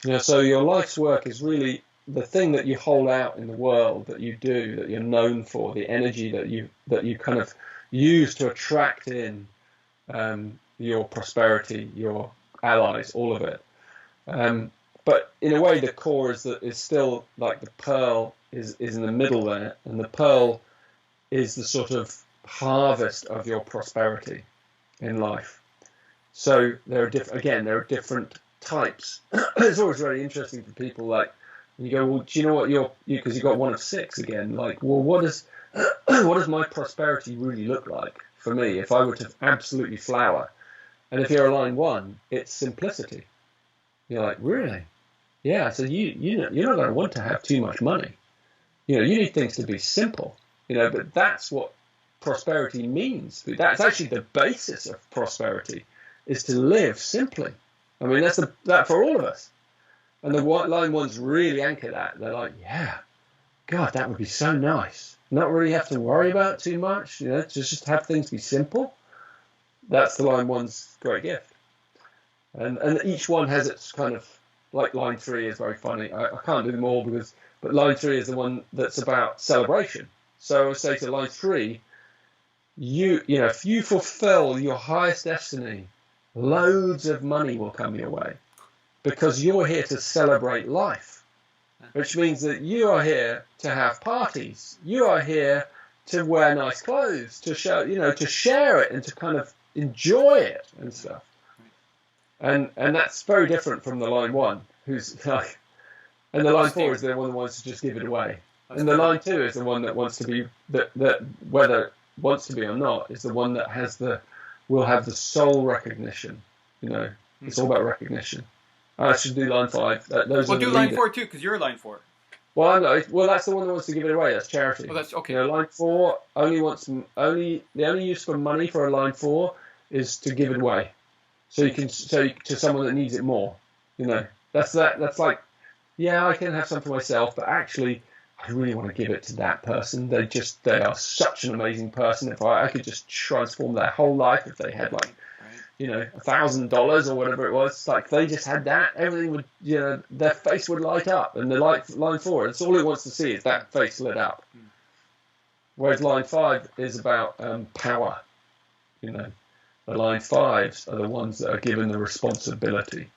Speaker 2: You know, so your life's work is really the thing that you hold out in the world, that you do, that you're known for, the energy that you kind of use to attract in your prosperity, your allies, all of it. But in a way, the core is still like the pearl is in the middle there, and the pearl is the sort of harvest of your prosperity in life. So there are different types. It's always very interesting for people, like, you go, well, do you know what because you got 1 of 6 again, like, well, what does my prosperity really look like for me if I were to absolutely flower? And if you're a line 1, it's simplicity. You're like, really? Yeah, so you're not going to want to have too much money. You know, you need things to be simple. You know, but that's what prosperity means. That's actually the basis of prosperity, is to live simply. I mean, that's that for all of us. And the line 1s really anchor that. They're like, yeah, God, that would be so nice. Not really have to worry about too much. You know, just have things be simple. That's the line 1's great gift. And each one has its kind of, like line 3 is very funny. I can't do them all but line 3 is the one that's about celebration. So I would say to line 3, you know, if you fulfill your highest destiny, loads of money will come your way, because you're here to celebrate life, which means that you are here to have parties. You are here to wear nice clothes, to show, you know, to share it and to kind of enjoy it and stuff. And that's very different from the line 1, who's like, and the line 4 is the one that wants to just give it away. And the line 2 is the one that wants to be, that whether it wants to be or not, is the one that will have the soul recognition. You know, it's all about recognition. I should do line 5.
Speaker 1: Well, do line 4 too, because you're line 4.
Speaker 2: Well, I know. Well, that's the one that wants to give it away. That's charity.
Speaker 1: Well, that's okay.
Speaker 2: You know, line 4 the only use for money for a line 4 is to give it away. So to someone that needs it more. You know, that's like, yeah, I can have some for myself, but actually, I really want to give it to that person. They are such an amazing person. If I could just transform their whole life, if they had like, you know, $1,000 or whatever it was, like they just had that, everything would, you know, their face would light up. And the line 4, it's all it wants to see is that face lit up. Whereas line 5 is about power. You know, the line 5s are the ones that are given the responsibility.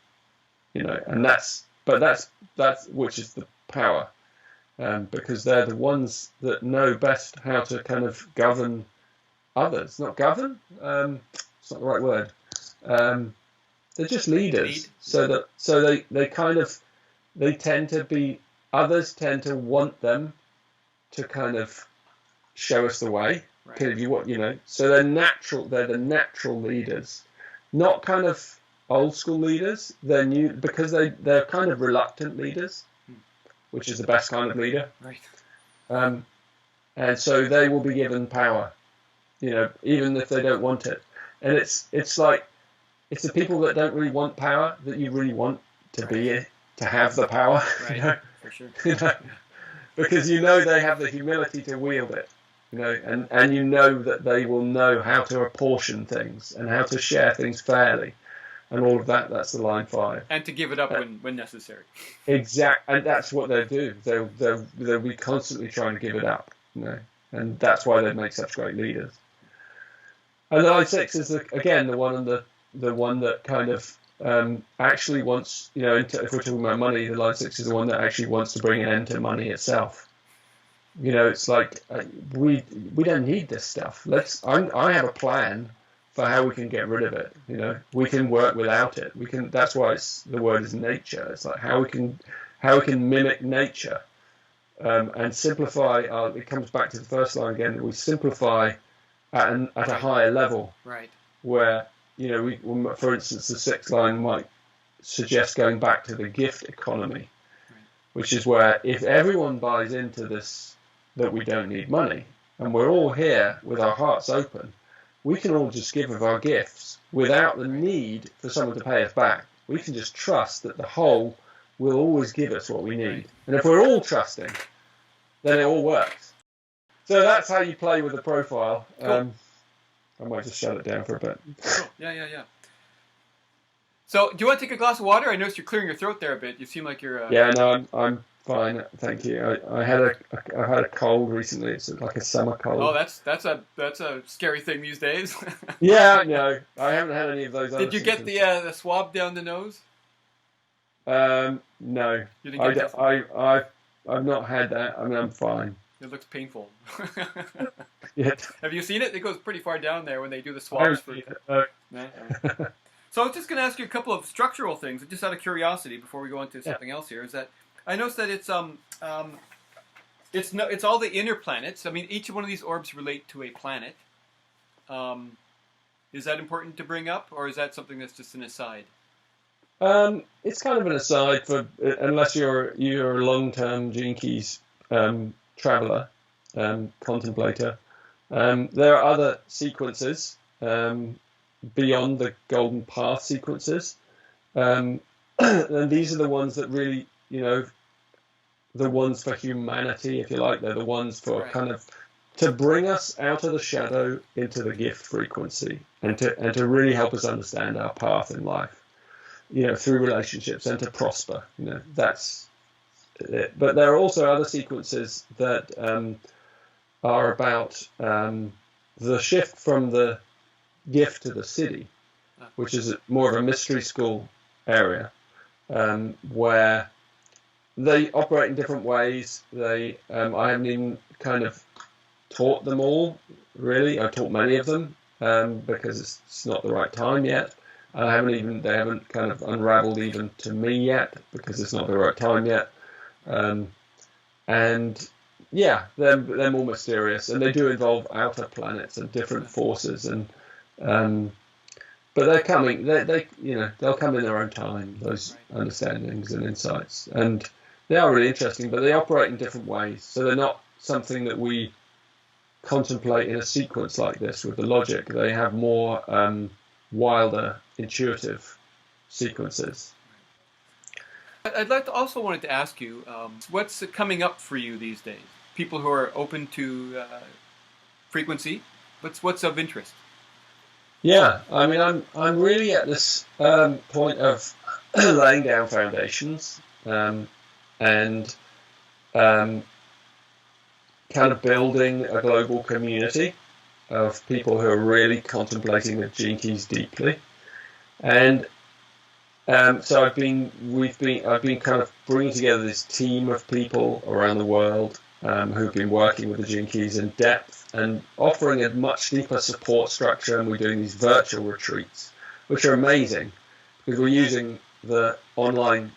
Speaker 2: You know, and that's which is the power. Because they're the ones that know best how to kind of govern others. Not govern, it's not the right word. They're just leaders. So they tend to be, others tend to want them to kind of show us the way. Right. You know, so they're the natural leaders, not kind of old school leaders. They're new because they're kind of reluctant leaders, which is the best kind of leader.
Speaker 1: Right.
Speaker 2: And so they will be given power, you know, even if they don't want it. And it's like, it's the people that don't really want power that you really want to be, to have the power.
Speaker 1: Right.
Speaker 2: You know?
Speaker 1: For sure.
Speaker 2: You know? Because you know they have the humility to wield it, you know, and you know that they will know how to apportion things and how to share things fairly. And all of that, that's the line 5.
Speaker 1: And to give it up when necessary.
Speaker 2: Exactly, and that's what they'll do. They'll be constantly trying to give it up, you know, and that's why they make such great leaders. And the line 6 is again the one that kind of actually wants, you know, if we're talking about money, the line 6 is the one that actually wants to bring an end to money itself. You know, it's like we don't need this stuff. I have a plan for how we can get rid of it. We can work without it. That's why the word is nature. It's like how we can mimic nature, and simplify. It comes back to the first line again. We simplify at a higher level.
Speaker 1: Right.
Speaker 2: Where for instance, the sixth line might suggest going back to the gift economy, which is where if everyone buys into this, that we don't need money, and we're all here with our hearts open, we can all just give of our gifts without the need for someone to pay us back. We can just trust that the whole will always give us what we need. And if we're all trusting, then it all works. So that's how you play with the profile.
Speaker 1: Cool.
Speaker 2: I might just shut it down for a bit.
Speaker 1: Cool. Yeah. So, do you want to take a glass of water? I noticed you're clearing your throat there a bit. You seem like you're...
Speaker 2: Yeah, no, I'm fine, thank you. I had a cold recently. It's like a summer cold.
Speaker 1: Oh, that's a scary thing these days.
Speaker 2: Yeah, no, I haven't had any of those.
Speaker 1: Did you get the swab down the nose?
Speaker 2: No,
Speaker 1: You didn't get it?
Speaker 2: I've not had that. I mean, I'm fine.
Speaker 1: It looks painful.
Speaker 2: Yeah.
Speaker 1: Have you seen it? It goes pretty far down there when they do the swabs. So I was just going to ask you a couple of structural things, just out of curiosity, before we go into something else here. Is that I noticed that it's all the inner planets. I mean, each one of these orbs relate to a planet. Is that important to bring up, or is that something that's just an aside?
Speaker 2: It's kind of an aside for unless you're a long-term Gene Keys traveler, contemplator. There are other sequences beyond the Golden Path sequences, and these are the ones that really, the ones for humanity, if you like. They're the ones for kind of to bring us out of the shadow into the gift frequency, and to really help us understand our path in life, through relationships, and to prosper. That's it. But there are also other sequences that are about the shift from the gift to the city, which is more of a mystery school area, where they operate in different ways. I haven't even kind of taught them all, really. I've taught many of them because it's not the right time yet. They haven't kind of unraveled even to me yet because it's not the right time yet. And yeah, they're more mysterious, and they do involve outer planets and different forces, but they're coming. They'll come in their own time. Those understandings and insights, and they are really interesting. But they operate in different ways, so they're not something that we contemplate in a sequence like this with the logic. They have more wilder, intuitive sequences.
Speaker 1: I'd also wanted to ask you, what's coming up for you these days? People who are open to frequency, what's of interest?
Speaker 2: Yeah, I mean, I'm really at this point of laying down foundations and kind of building a global community of people who are really contemplating the Gene Keys deeply, and so I've been kind of bringing together this team of people around the world who've been working with the Gene Keys in depth and offering a much deeper support structure. And we're doing these virtual retreats, which are amazing because we're using the online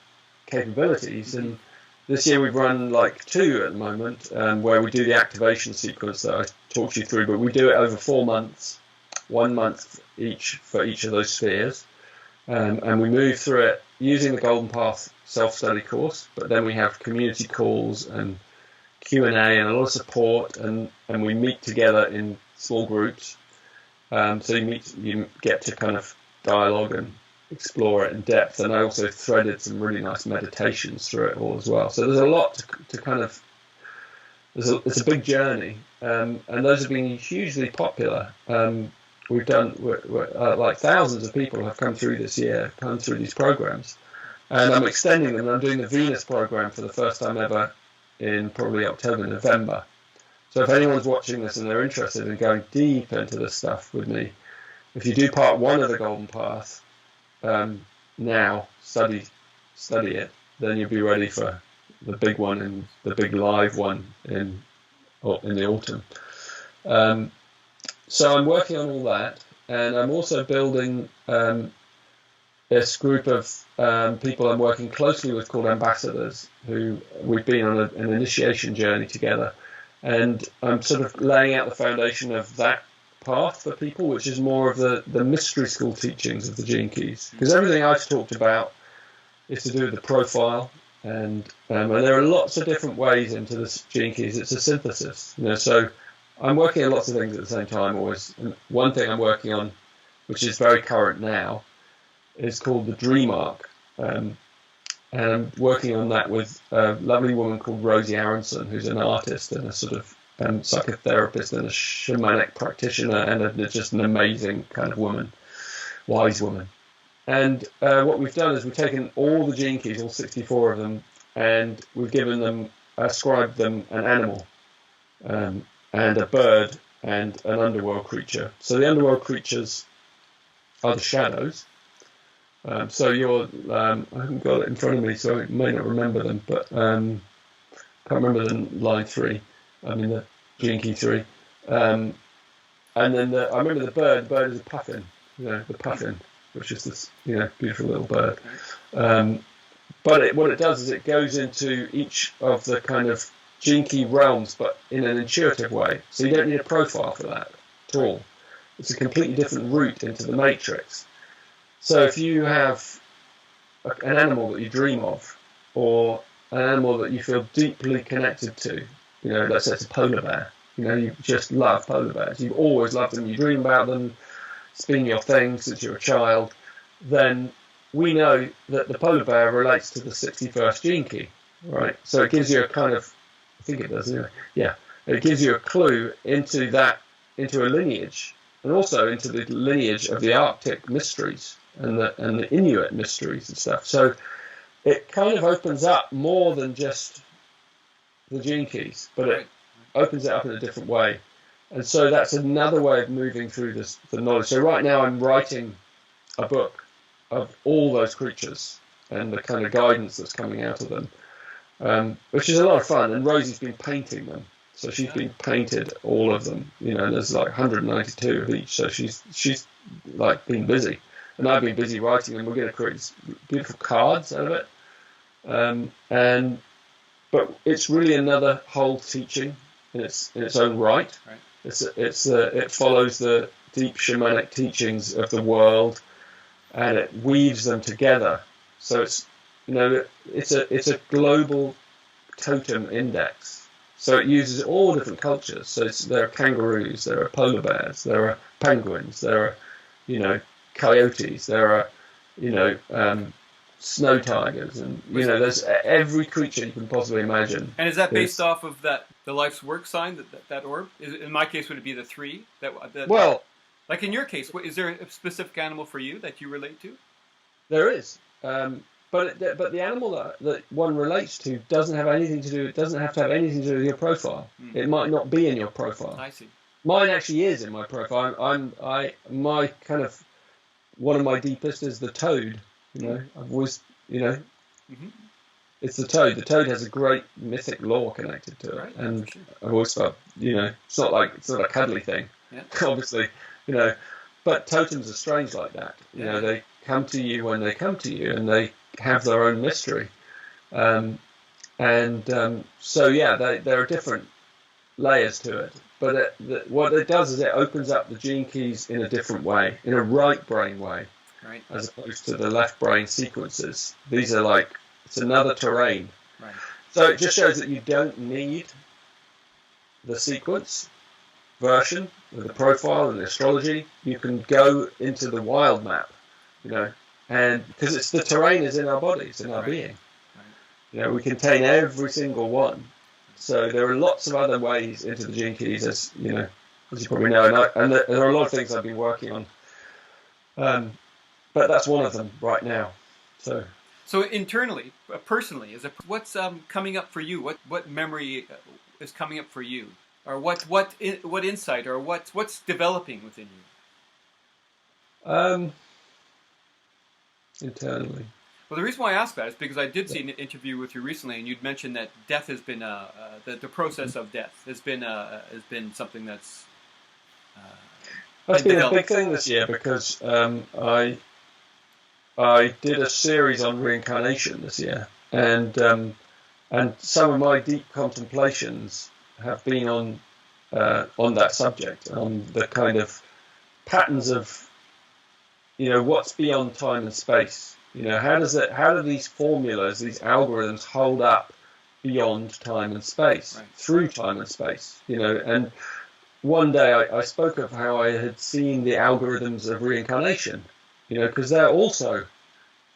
Speaker 2: capabilities. And this year we've run like 2 at the moment, where we do the activation sequence that I talked you through, but we do it over 4 months, 1 month each for each of those spheres. And we move through it using the Golden Path self-study course, but then we have community calls and Q&A and a lot of support, and we meet together in small groups. So you get to kind of dialogue and explore it in depth. And I also threaded some really nice meditations through it all as well. So there's a lot to kind of, it's a big journey, and those have been hugely popular. We've done like thousands of people have come through this year, come through these programs, and I'm extending them. I'm doing the Venus program for the first time ever in probably October, November. So if anyone's watching this and they're interested in going deep into this stuff with me, if you do part 1 of the Golden Path now, study it, then you'll be ready for the big one and the big live one in the autumn. So I'm working on all that, and I'm also building this group of people I'm working closely with called ambassadors, who we've been on an initiation journey together, and I'm sort of laying out the foundation of that path for people, which is more of the mystery school teachings of the Gene Keys, because everything I've talked about is to do with the profile, and there are lots of different ways into this Gene Keys. It's a synthesis, so I'm working on lots of things at the same time always. And one thing I'm working on, which is very current now, is called the Dream Arc, and I'm working on that with a lovely woman called Rosie Aronson, who's an artist and a sort of psychotherapist and a shamanic practitioner, and just an amazing kind of woman, wise woman. And what we've done is we've taken all the Gene Keys, all 64 of them, and we've ascribed them an animal, and a bird, and an underworld creature. So the underworld creatures are the shadows. So I haven't got it in front of me, so I may not remember them, but can't remember the line 3. The Gene Key 3. And then I remember the bird. The bird is a puffin, the puffin, which is this, beautiful little bird. But what it does is it goes into each of the kind of Gene Key realms, but in an intuitive way. So you don't need a profile for that at all. It's a completely different route into the matrix. So if you have an animal that you dream of, or an animal that you feel deeply connected to, let's say it's a polar bear, you just love polar bears, you've always loved them, you dream about them, it's been your thing since you were a child, then we know that the polar bear relates to the 61st Gene Key, right? So it gives you a kind of, I think it does, yeah, it gives you a clue into a lineage, and also into the lineage of the Arctic mysteries and the Inuit mysteries and stuff. So it kind of opens up more than just the Gene Keys, but it opens it up in a different way. And so that's another way of moving through the knowledge. So right now I'm writing a book of all those creatures and the kind of guidance that's coming out of them, which is a lot of fun. And Rosie's been painting them. So she's been painted all of them, and there's like 192 of each. So she's like been busy, and I've been busy writing them. We're going to create these beautiful cards out of it, but it's really another whole teaching in its own right. It follows the deep shamanic teachings of the world, and it weaves them together. So it's a global totem index. So it uses all different cultures. So there are kangaroos, there are polar bears, there are penguins, there are, coyotes, there are, snow tigers, and, there's every creature you can possibly imagine.
Speaker 1: And is that based off of the life's work sign, that orb? In my case, would it be the 3? Well, like in your case, is there a specific animal for you that you relate to?
Speaker 2: There is. But the animal that one relates to doesn't have anything to do. It doesn't have to have anything to do with your profile. It might not be in your profile.
Speaker 1: I see.
Speaker 2: Mine actually is in my profile. My kind of one of my deepest is the toad. I've always it's the toad. The toad has a great mythic lore connected to it, and sure. I've always felt it's not a cuddly thing, obviously, but totems are strange like that. They come to you when they come to you, and they have their own mystery, so there are different layers to it, but what it does is it opens up the Gene Keys in a different way, in a right brain way, as opposed to the left brain sequences. These are it's another terrain, so it just shows that you don't need the sequence version of the profile and the astrology. You can go into the wild map, and because the terrain is in our bodies, in our being. We contain every single one. So there are lots of other ways into the Gene Keys, as you probably know, and there are a lot of things I've been working on. But that's one of them right now.
Speaker 1: So internally, personally, what's coming up for you? What memory is coming up for you, or what insight, or what's developing within you?
Speaker 2: Internally.
Speaker 1: Well, the reason why I ask that is because I did see an interview with you recently, and you'd mentioned that death has been the process of death has been something that's
Speaker 2: That's been a big thing this year because I did a series on reincarnation this year, and some of my deep contemplations have been on that subject, on the kind of patterns of, what's beyond time and space. How do these formulas, these algorithms hold up beyond time and space, right, through time and space, and one day I spoke of how I had seen the algorithms of reincarnation, because they're also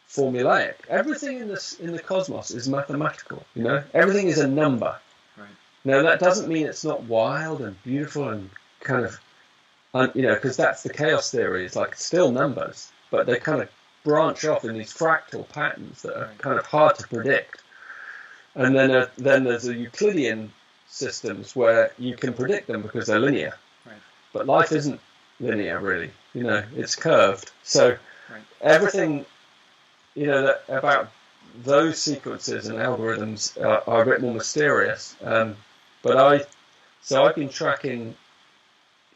Speaker 2: formulaic. Everything in the cosmos is mathematical, everything is a number. Right. Now that doesn't mean it's not wild and beautiful and kind of, because that's the chaos theory. It's like still numbers, but they kind of branch off in these fractal patterns that are kind of hard to predict. And then there's a Euclidean systems where you can predict them because they're linear. Right. But life isn't linear, really. It's curved. So right, everything, about those sequences and algorithms are a bit more mysterious. But I've been tracking,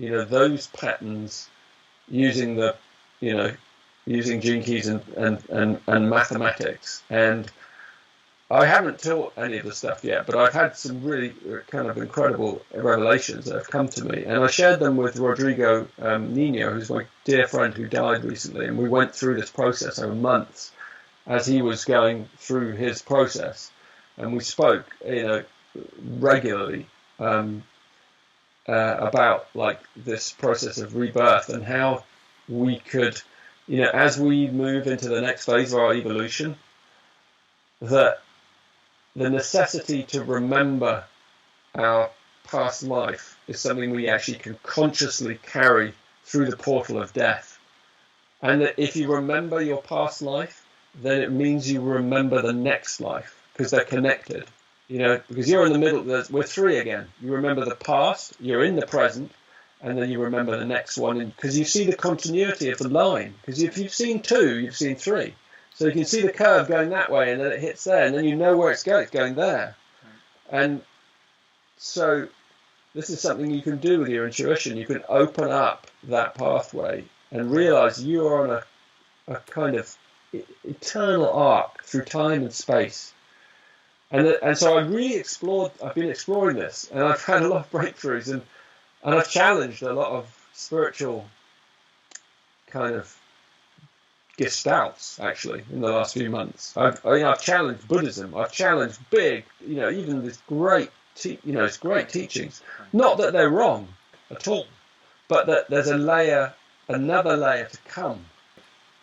Speaker 2: those patterns using using gene keys and mathematics. And I haven't taught any of the stuff yet, but I've had some really kind of incredible revelations that have come to me. And I shared them with Rodrigo Nino, who's my dear friend who died recently. And we went through this process over months as he was going through his process. And we spoke, regularly about like this process of rebirth and how we could, as we move into the next phase of our evolution, that the necessity to remember our past life is something we actually can consciously carry through the portal of death. And that if you remember your past life, then it means you remember the next life, because they're connected. Because you're in the middle, we're three again. You remember the past, you're in the present, and then you remember the next one, because you see the continuity of the line. Because if you've seen two, you've seen three. So you can see the curve going that way, and then it hits there, and then you know where it's going there. And so this is something you can do with your intuition. You can open up that pathway and realize you are on a kind of eternal arc through time and space. And so I've been exploring this, and I've had a lot of breakthroughs, and I've challenged a lot of spiritual kind of gestalts, actually, in the last few months. I've challenged Buddhism. I've challenged big, even this great, great teachings. Not that they're wrong at all, but that there's another layer to come.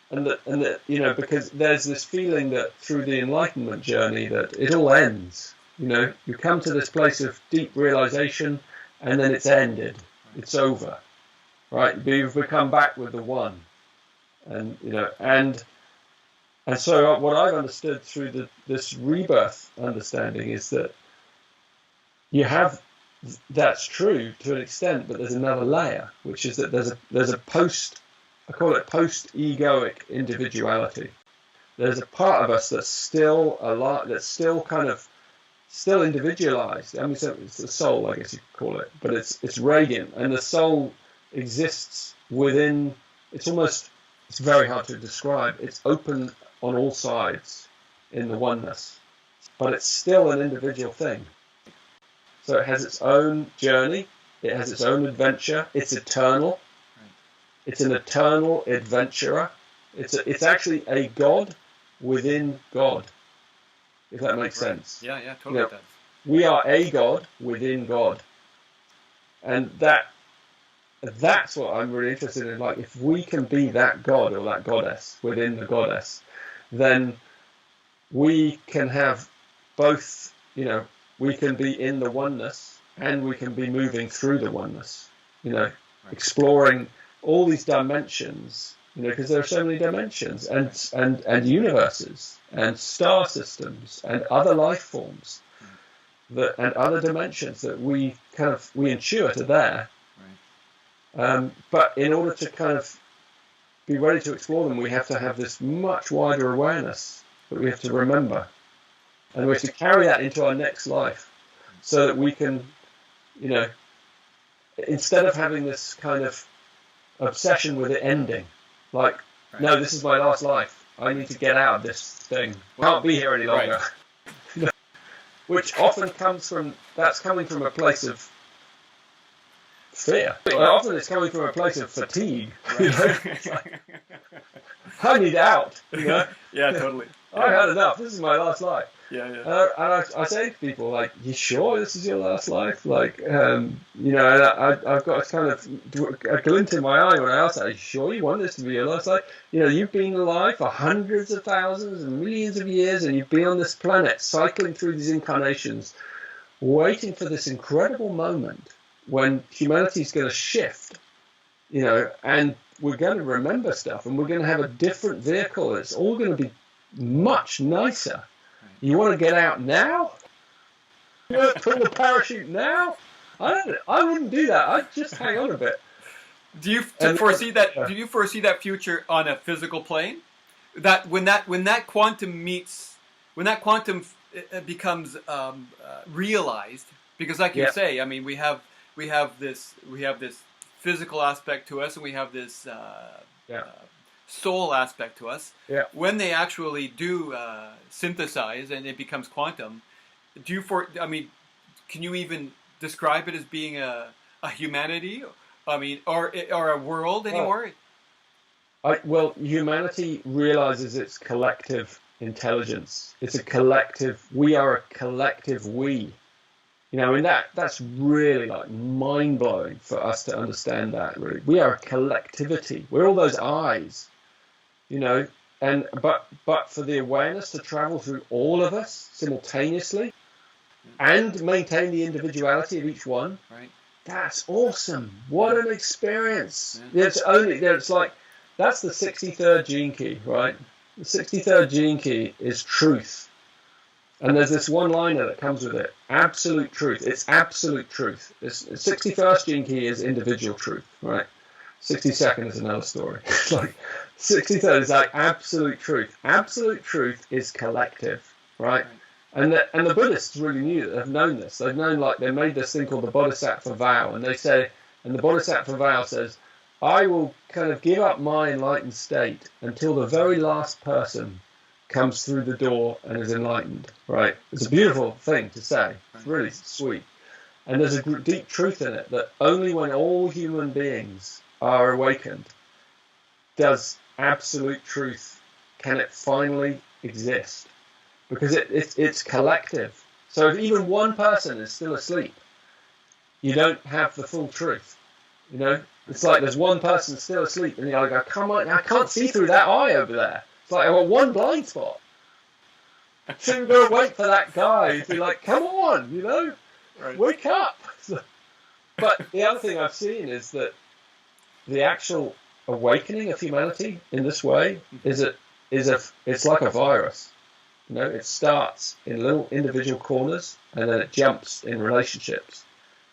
Speaker 2: And that, because there's this feeling that through the enlightenment journey that it all ends. You come to this place of deep realization, and then it's ended. It's over, right? You've come back with the one. And and so what I've understood through this rebirth understanding is that that's true to an extent, but there's another layer, which is that there's a I call it post-egoic individuality. There's a part of us that's still alive, that's still kind of still individualized. I mean, so it's the soul, I guess you could call it, but it's radiant, and the soul exists within. It's very hard to describe. It's open on all sides in the oneness, but it's still an individual thing. So it has its own journey. It has its own adventure. It's eternal. It's an eternal adventurer. It's actually a God within God, if that makes sense.
Speaker 1: Yeah, totally does.
Speaker 2: We are a God within God. And that's what I'm really interested in. Like, if we can be that God or that goddess within the goddess, then we can have both, we can be in the oneness and we can be moving through the oneness, exploring all these dimensions, because there are so many dimensions and universes and star systems and other life forms and other dimensions that we intuit are there. But in order to kind of be ready to explore them, we have to have this much wider awareness that we have to remember. And we have to carry that into our next life so that we can, instead of having this kind of obsession with it ending. Like, no, this is my last life. I need to get out of this thing. Can't be here any longer. Right. Which often that's coming from a place of fear. Often it's coming from a place of fatigue. Right. You know? I need out. You know?
Speaker 1: Yeah, totally.
Speaker 2: I had enough. This is my last life.
Speaker 1: Yeah.
Speaker 2: And I say to people, like, you sure this is your last life? Like, you know, and I've got a kind of a glint in my eye when I ask that, are you sure you want this to be your last life? You know, you've been alive for hundreds of thousands and millions of years, and you've been on this planet, cycling through these incarnations, waiting for this incredible moment when humanity's going to shift, you know, and we're going to remember stuff, and we're going to have a different vehicle. It's all going to be much nicer. You want to get out now? You want to pull the parachute now? I wouldn't do that. I'd just hang on a bit.
Speaker 1: Do you foresee that future on a physical plane? That when that quantum becomes realized, because like you say, I mean, we have this physical aspect to us, and we have this soul aspect to us.
Speaker 2: Yeah.
Speaker 1: When they actually do synthesize and it becomes quantum, can you even describe it as being a humanity? I mean, or a world anymore?
Speaker 2: Well, humanity realizes its collective intelligence. It's a collective. We are a collective we. You know, and that's really like mind blowing for us to understand that. Really, we are a collectivity. We're all those eyes. You know, and but for the awareness to travel through all of us simultaneously and maintain the individuality of each one,
Speaker 1: right?
Speaker 2: That's awesome. What an experience. Yeah. It's like, that's the 63rd gene key, right? The 63rd gene key is truth. And there's this one-liner that comes with it. Absolute truth. It's absolute truth. The 61st gene key is individual truth, right? 62nd is another story. Like 63rd is like absolute truth. Absolute truth is collective, right? And the Buddhists really knew that. They've known this. They've known, like, they made this thing called the Bodhisattva Vow, and they say, and the Bodhisattva Vow says, I will kind of give up my enlightened state until the very last person comes through the door and is enlightened, right? It's a beautiful thing to say. It's really sweet. And there's a deep truth in it that only when all human beings are awakened does absolute truth, can it finally exist. Because it's collective. So if even one person is still asleep, you don't have the full truth. You know, it's like there's one person still asleep, and you go, come on, I can't see through that eye over there. It's like I've got one blind spot. So we've got to wait for that guy to be like, come on, you know, wake up. But the other thing I've seen is that the actual awakening of humanity in this way it's like a virus. You know, it starts in little individual corners, and then it jumps in relationships,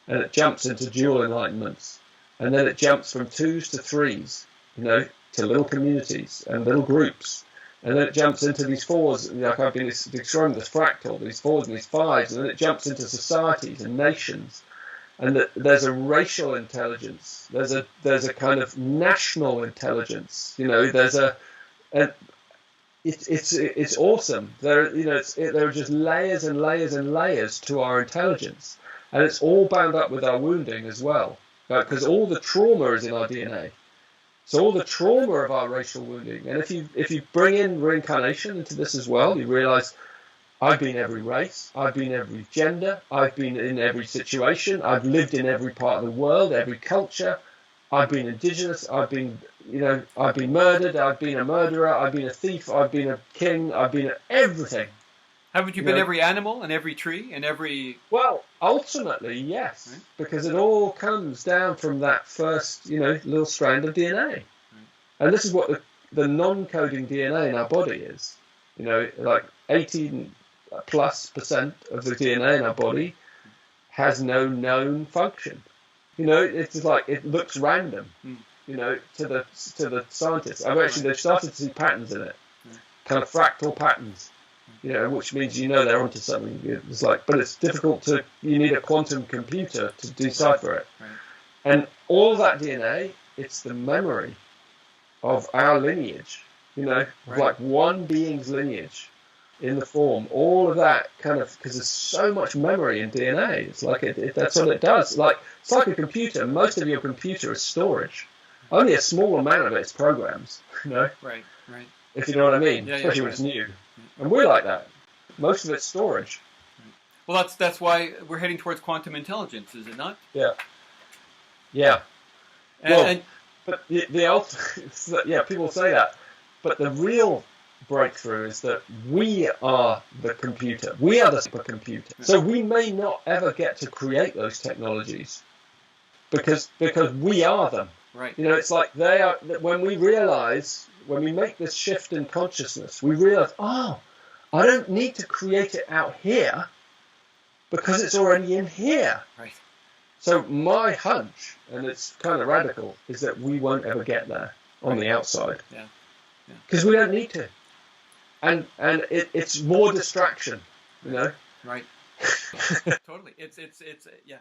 Speaker 2: and it jumps into dual enlightenments, and then it jumps from 2s to 3s, you know, to little communities and little groups, and then it jumps into these 4s, like I've been describing this fractal, these 4s and these 5s, and then it jumps into societies and nations, and there's a racial intelligence, there's a kind of national intelligence, you know, It's awesome. There are just layers and layers and layers to our intelligence, and it's all bound up with our wounding as well, because all the trauma is in our DNA. So all the trauma of our racial wounding, and if you bring in reincarnation into this as well, you realise I've been every race, I've been every gender, I've been in every situation, I've lived in every part of the world, every culture. I've been indigenous, I've been murdered, I've been a murderer, I've been a thief, I've been a king, I've been everything.
Speaker 1: Haven't you been every animal and every tree and every...
Speaker 2: Well, ultimately, yes, right? Because it all comes down from that first, little strand of DNA. Right. And this is what the non-coding DNA in our body is. Like 18+% of the DNA in our body has no known function. It's like it looks random, to the scientists. They've started to see patterns in it, kind of fractal patterns, which means they're onto something. It's like, but it's difficult you need a quantum computer to decipher it. And all that DNA, it's the memory of our lineage, of like one being's lineage in the form. All of that kind of, because there's so much memory in DNA. It's like that's what it does. Like it's like a computer. Most of your computer is storage. Only a small amount of it is programs.
Speaker 1: Right.
Speaker 2: If you know what I mean, especially when it's new. And we're like that. Most of it's storage.
Speaker 1: Well, that's why we're heading towards quantum intelligence, is it not?
Speaker 2: Yeah.
Speaker 1: And
Speaker 2: but the ultimate, people say that. But the real breakthrough is that we are the computer. We are the supercomputer. So we may not ever get to create those technologies because we are them.
Speaker 1: Right.
Speaker 2: It's like they are. When we make this shift in consciousness, we realize, I don't need to create it out here because it's already in here.
Speaker 1: Right.
Speaker 2: So my hunch, and it's kind of radical, is that we won't ever get there on the outside.
Speaker 1: Yeah.
Speaker 2: Because we don't need to. And it's more distraction,
Speaker 1: Right. Totally. It's yeah.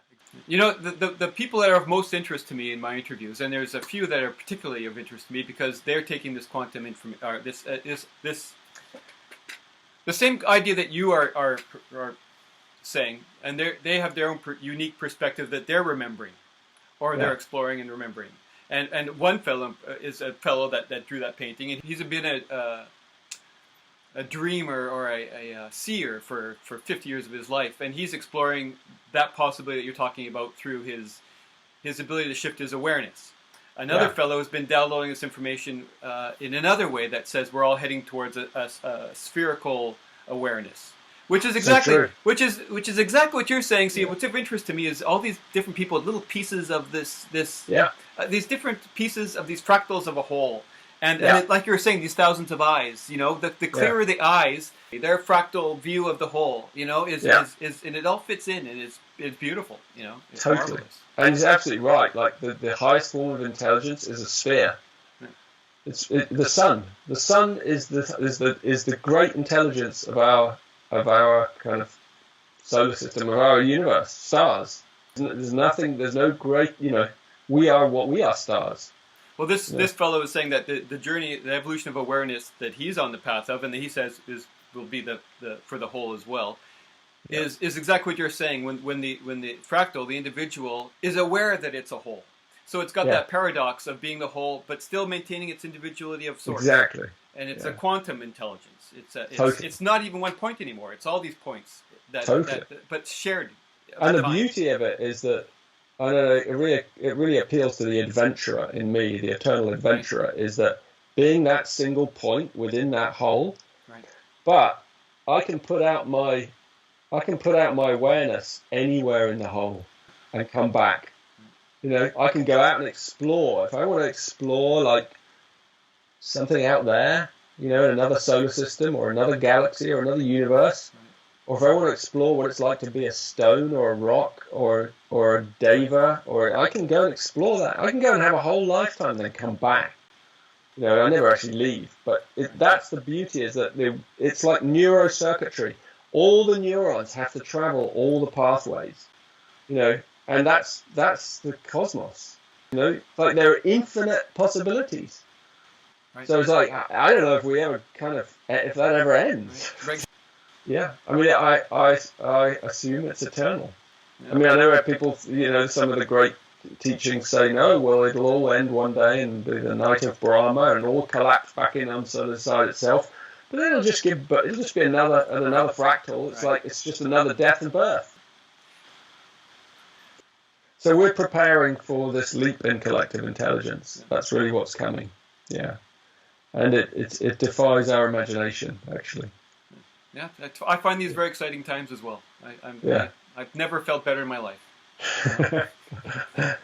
Speaker 1: The people that are of most interest to me in my interviews, and there's a few that are particularly of interest to me because they're taking this quantum information, this the same idea that you are saying, and they have their own unique perspective that they're remembering, or they're exploring and remembering. And one fellow is a fellow that drew that painting, and he's been a dreamer or a seer for 50 years of his life, and he's exploring that possibility that you're talking about through his ability to shift his awareness. Another fellow has been downloading this information in another way that says we're all heading towards a spherical awareness, which is exactly exactly what you're saying. See, what's of interest to me is all these different people, little pieces of these different pieces of these fractals of a whole. And like you were saying, these thousands of eyes, the clearer the eyes, their fractal view of the whole, is and it all fits in and it's beautiful, it's
Speaker 2: totally
Speaker 1: marvelous.
Speaker 2: And he's absolutely right. Like the highest form of intelligence is a sphere. It's the sun. The sun is the great intelligence of our kind of solar system, of our universe, stars. There's no great, we are what we are, stars.
Speaker 1: Well, this fellow is saying that the journey, the evolution of awareness that he's on the path of, and that he says will be the for the whole as well, is exactly what you're saying. When the fractal, the individual, is aware that it's a whole, so it's got that paradox of being the whole, but still maintaining its individuality of source.
Speaker 2: Exactly.
Speaker 1: And it's a quantum intelligence.
Speaker 2: Totally.
Speaker 1: It's not even one point anymore. It's all these points but shared.
Speaker 2: And the beauty of it is that. I know it really appeals to the adventurer in me, the eternal adventurer, is that being that single point within that whole.
Speaker 1: Right.
Speaker 2: But I can put out my awareness anywhere in the whole and come back. I can go out and explore. If I want to explore like something out there, in another solar system or another galaxy or another universe. Or if I want to explore what it's like to be a stone or a rock or a deva, or I can go and explore that. I can go and have a whole lifetime and then come back. I never actually leave. But that's the beauty, is that it's like neurocircuitry. All the neurons have to travel all the pathways. And that's the cosmos. Like there are infinite possibilities. Right. So it's like, I don't know if if that ever ends.
Speaker 1: Right.
Speaker 2: Yeah, I mean, I assume it's eternal. I mean, I know people, some of the great teachings say, no, well, it'll all end one day and be the night of Brahma and all collapse back in on the side itself. But then it'll just be another fractal. It's like, it's just another death and birth. So we're preparing for this leap in collective intelligence. That's really what's coming. Yeah. And it defies our imagination, actually.
Speaker 1: Yeah, I find these very exciting times as well. I've never felt better in my life.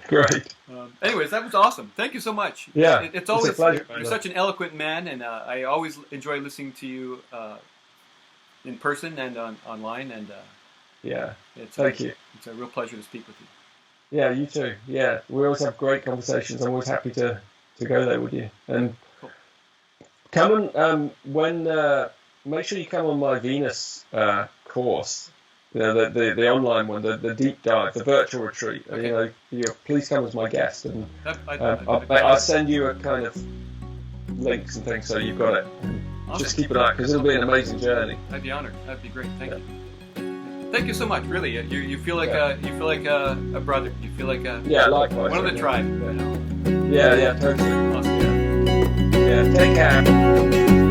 Speaker 2: Great.
Speaker 1: Anyways, that was awesome. Thank you so much.
Speaker 2: Yeah,
Speaker 1: it's always
Speaker 2: a pleasure.
Speaker 1: You're such an eloquent man, and I always enjoy listening to you in person and online. And
Speaker 2: thank you.
Speaker 1: It's a real pleasure to speak with you.
Speaker 2: Yeah, you too. Yeah, we always have great conversations. I'm always happy to go there with you. And
Speaker 1: cool.
Speaker 2: Come and make sure you come on my Venus course. the online one, the deep dive, the virtual retreat.
Speaker 1: Okay.
Speaker 2: Please come as my guest, and
Speaker 1: I'll
Speaker 2: send you a kind of links and things so you've got it.
Speaker 1: Awesome.
Speaker 2: Just keep it up because it'll be an amazing journey.
Speaker 1: I'd be honored. That'd be great. Thank you. Thank you so much. Really, you feel like a brother. You feel like
Speaker 2: likewise.
Speaker 1: One of the tribe.
Speaker 2: Yeah, totally.
Speaker 1: Awesome.
Speaker 2: Yeah, take care.